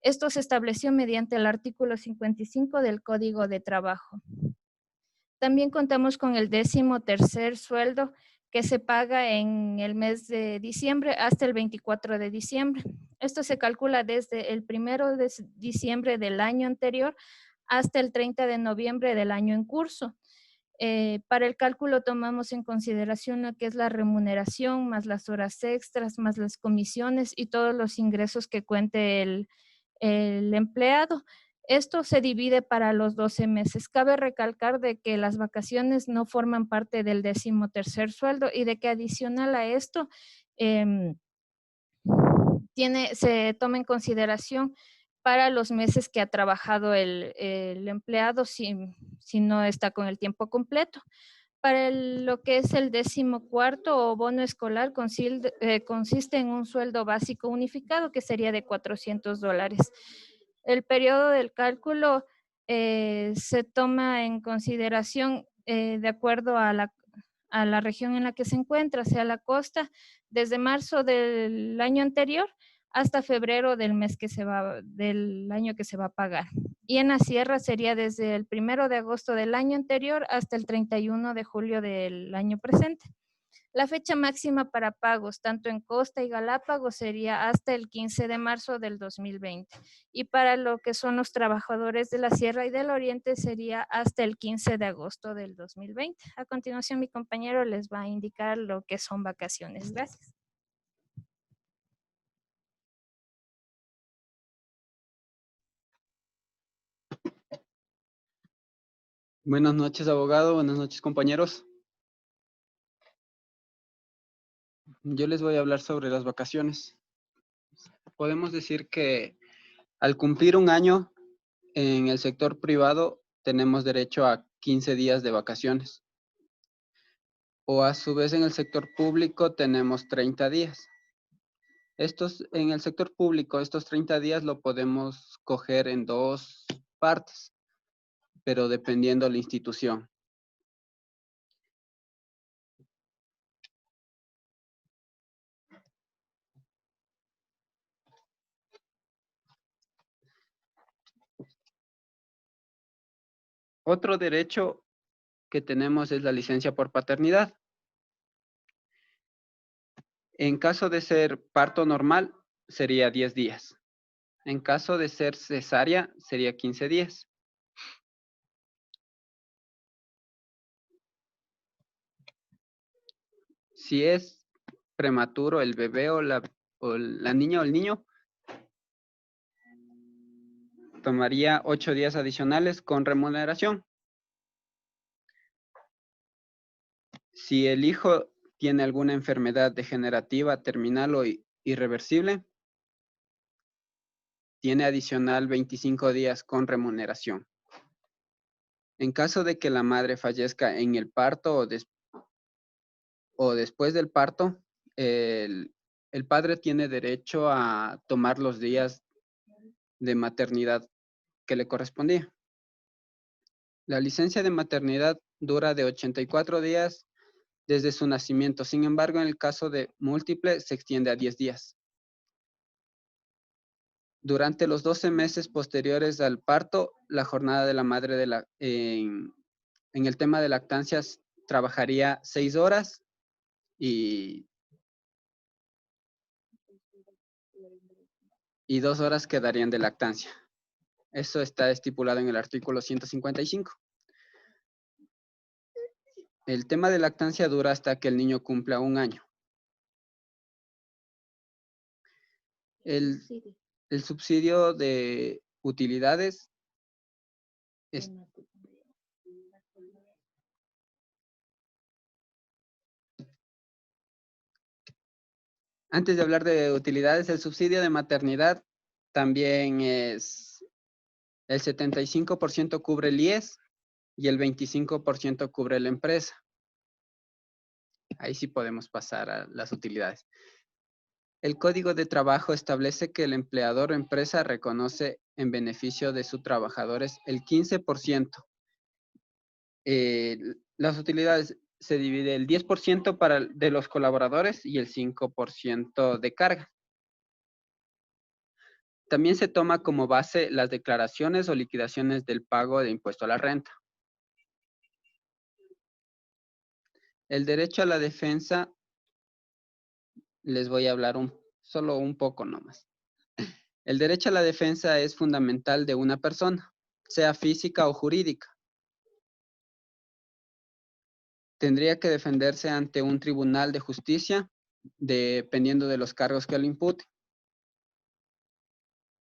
Esto se estableció mediante el artículo 55 del Código de Trabajo. También contamos con el 13º sueldo que se paga en el mes de diciembre hasta el 24 de diciembre. Esto se calcula desde el 1 de diciembre del año anterior hasta el 30 de noviembre del año en curso. Para el cálculo tomamos en consideración lo que es la remuneración, más las horas extras, más las comisiones y todos los ingresos que cuente el empleado. Esto se divide para los 12 meses. Cabe recalcar de que las vacaciones no forman parte del 13º sueldo y de que adicional a esto se toma en consideración para los meses que ha trabajado el empleado si no está con el tiempo completo. Para lo que es el 14º o bono escolar consiste en un sueldo básico unificado que sería de $400. El periodo del cálculo se toma en consideración de acuerdo a la región en la que se encuentra, sea la costa, desde marzo del año anterior hasta febrero del año que se va a pagar. Y en la sierra sería desde el 1 de agosto del año anterior hasta el 31 de julio del año presente. La fecha máxima para pagos, tanto en Costa y Galápagos, sería hasta el 15 de marzo del 2020. Y para lo que son los trabajadores de la Sierra y del Oriente, sería hasta el 15 de agosto del 2020. A continuación, mi compañero les va a indicar lo que son vacaciones. Gracias. Buenas noches, abogado. Buenas noches, compañeros. Yo les voy a hablar sobre las vacaciones. Podemos decir que al cumplir un año en el sector privado tenemos derecho a 15 días de vacaciones. O a su vez en el sector público tenemos 30 días. En el sector público, estos 30 días lo podemos coger en dos partes, pero dependiendo de la institución. Otro derecho que tenemos es la licencia por paternidad. En caso de ser parto normal, sería 10 días. En caso de ser cesárea, sería 15 días. Si es prematuro el bebé o la niña o el niño, tomaría 8 días adicionales con remuneración. Si el hijo tiene alguna enfermedad degenerativa, terminal o irreversible, tiene adicional 25 días con remuneración. En caso de que la madre fallezca en el parto o después del parto, el padre tiene derecho a tomar los días de maternidad que le correspondía. La licencia de maternidad dura de 84 días desde su nacimiento. Sin embargo, en el caso de múltiple, se extiende a 10 días. Durante los 12 meses posteriores al parto, la jornada de la madre en el tema de lactancias trabajaría 6 horas y 2 horas quedarían de lactancia. Eso está estipulado en el artículo 155. El tema de lactancia dura hasta que el niño cumpla 1 año. El subsidio de utilidades es... Antes de hablar de utilidades, el subsidio de maternidad también es el 75% cubre el IES y el 25% cubre la empresa. Ahí sí podemos pasar a las utilidades. El Código de Trabajo establece que el empleador o empresa reconoce en beneficio de sus trabajadores el 15%. Las utilidades se divide el 10% de los colaboradores y el 5% de carga. También se toma como base las declaraciones o liquidaciones del pago de impuesto a la renta. El derecho a la defensa, les voy a hablar solo un poco nomás. El derecho a la defensa es fundamental de una persona, sea física o jurídica. Tendría que defenderse ante un tribunal de justicia, dependiendo de los cargos que le imputen.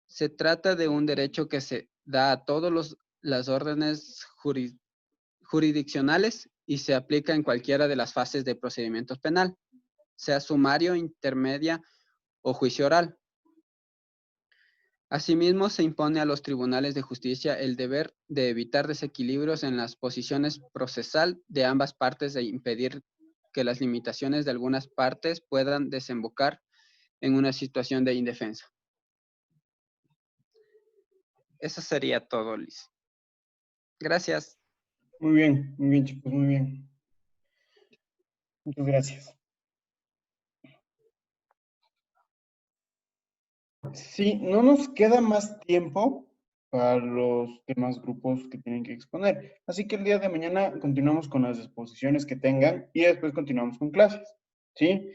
Se trata de un derecho que se da a todas las órdenes jurisdiccionales y se aplica en cualquiera de las fases de procedimiento penal, sea sumario, intermedia o juicio oral. Asimismo, se impone a los tribunales de justicia el deber de evitar desequilibrios en las posiciones procesal de ambas partes e impedir que las limitaciones de algunas partes puedan desembocar en una situación de indefensa. Eso sería todo, Liz. Gracias. Muy bien, chicos, muy bien. Muchas gracias. Sí, no nos queda más tiempo para los demás grupos que tienen que exponer. Así que el día de mañana continuamos con las exposiciones que tengan y después continuamos con clases, ¿sí?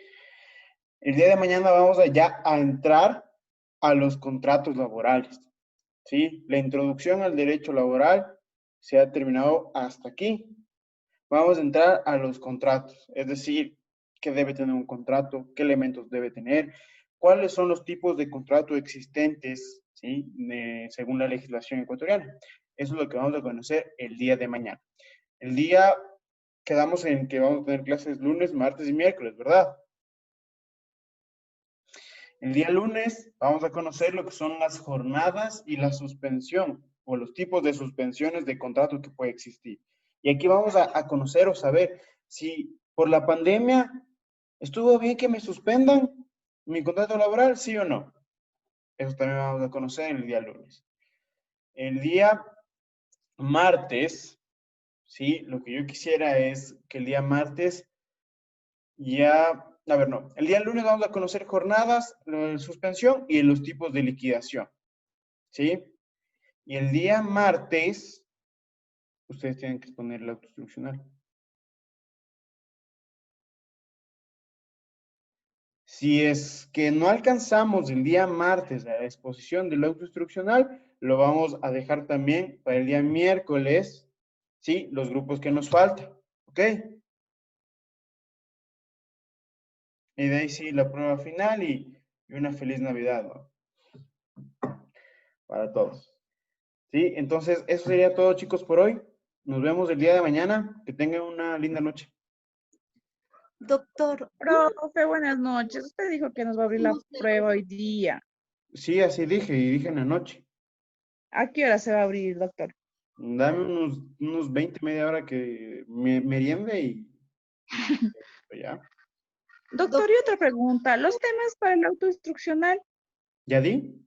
El día de mañana vamos ya a entrar a los contratos laborales, ¿sí? La introducción al derecho laboral se ha terminado hasta aquí. Vamos a entrar a los contratos, es decir, qué debe tener un contrato, qué elementos debe tener, cuáles son los tipos de contrato existentes, ¿sí? Según la legislación ecuatoriana. Eso es lo que vamos a conocer el día de mañana. El día quedamos en que vamos a tener clases lunes, martes y miércoles, ¿verdad? El día lunes vamos a conocer lo que son las jornadas y la suspensión o los tipos de suspensiones de contrato que puede existir. Y aquí vamos a conocer o saber si por la pandemia estuvo bien que me suspendan mi contrato laboral, sí o no. Eso también vamos a conocer el día lunes. El día martes, sí, lo que yo quisiera es que el día martes ya, a ver, no, el día lunes vamos a conocer jornadas, suspensión y los tipos de liquidación, ¿sí? Y el día martes, ustedes tienen que exponer el auto instruccional. Si es que no alcanzamos el día martes la exposición del auto instruccional, lo vamos a dejar también para el día miércoles, ¿sí? Los grupos que nos faltan, ¿ok? Y de ahí sí, la prueba final y una feliz Navidad, ¿no? Para todos. ¿Sí? Entonces, eso sería todo, chicos, por hoy. Nos vemos el día de mañana. Que tengan una linda noche. Doctor, profe, buenas noches. Usted dijo que nos va a abrir la prueba hoy día. Sí, así dije, y dije en la noche. ¿A qué hora se va a abrir, doctor? Dame unos 20, media hora que me meriende y ya. Doctor, y otra pregunta. ¿Los temas para el autoinstruccional? ¿Ya di?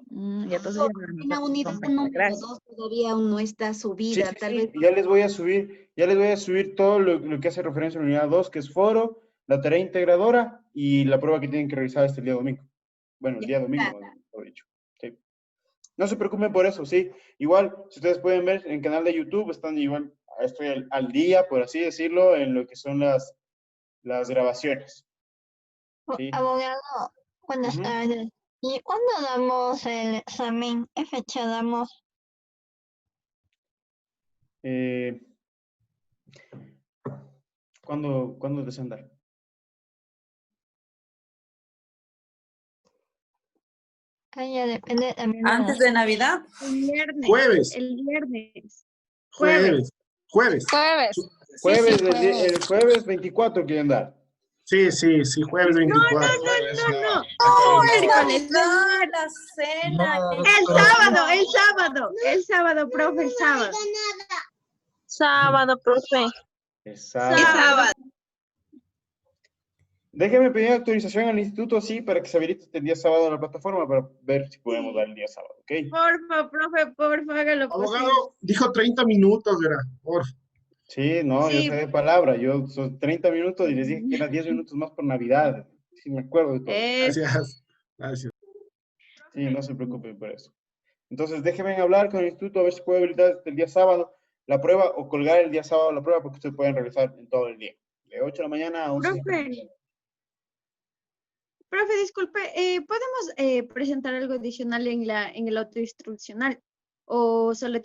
Ya, entonces ya no, En la unidad número 2 todavía aún no está subida, tal vez. Ya les voy a subir todo lo que hace referencia a la unidad 2, que es foro, la tarea integradora y la prueba que tienen que revisar este día domingo. Bueno, el día domingo, mejor dicho. Sí. No se preocupen por eso, sí. Igual, si ustedes pueden ver en el canal de YouTube, están igual, estoy al día, por así decirlo, en lo que son las grabaciones. ¿Sí? Abogado, buenas tardes. ¿Y cuándo damos el examen? ¿Qué fecha damos? ¿Cuándo desean dar? Ya depende también. Antes de Navidad. El viernes. Jueves. El viernes. Jueves. Jueves. El jueves 24 quieren dar. Sí, jueves 24. No, miércoles. La cena. El sábado, profe, el sábado. Sábado, profe. El sábado. Déjeme pedir autorización al instituto, sí, para que se habilite el día sábado en la plataforma para ver si podemos dar el día sábado, ¿ok? Porfa, profe, hágalo posible. Abogado, dijo 30 minutos, ¿verdad? Porfa. Sí, no, yo sé de palabra. Yo son 30 minutos y les dije que eran 10 minutos más por Navidad. Sí, me acuerdo de todo. Gracias. Sí, no se preocupen por eso. Entonces, déjenme hablar con el instituto a ver si puedo habilitar el día sábado la prueba o colgar el día sábado la prueba porque ustedes pueden realizar en todo el día. De 8 de la mañana a 11 de la mañana. Profe, disculpe, ¿podemos presentar algo adicional en el autoinstruccional? ¿O solo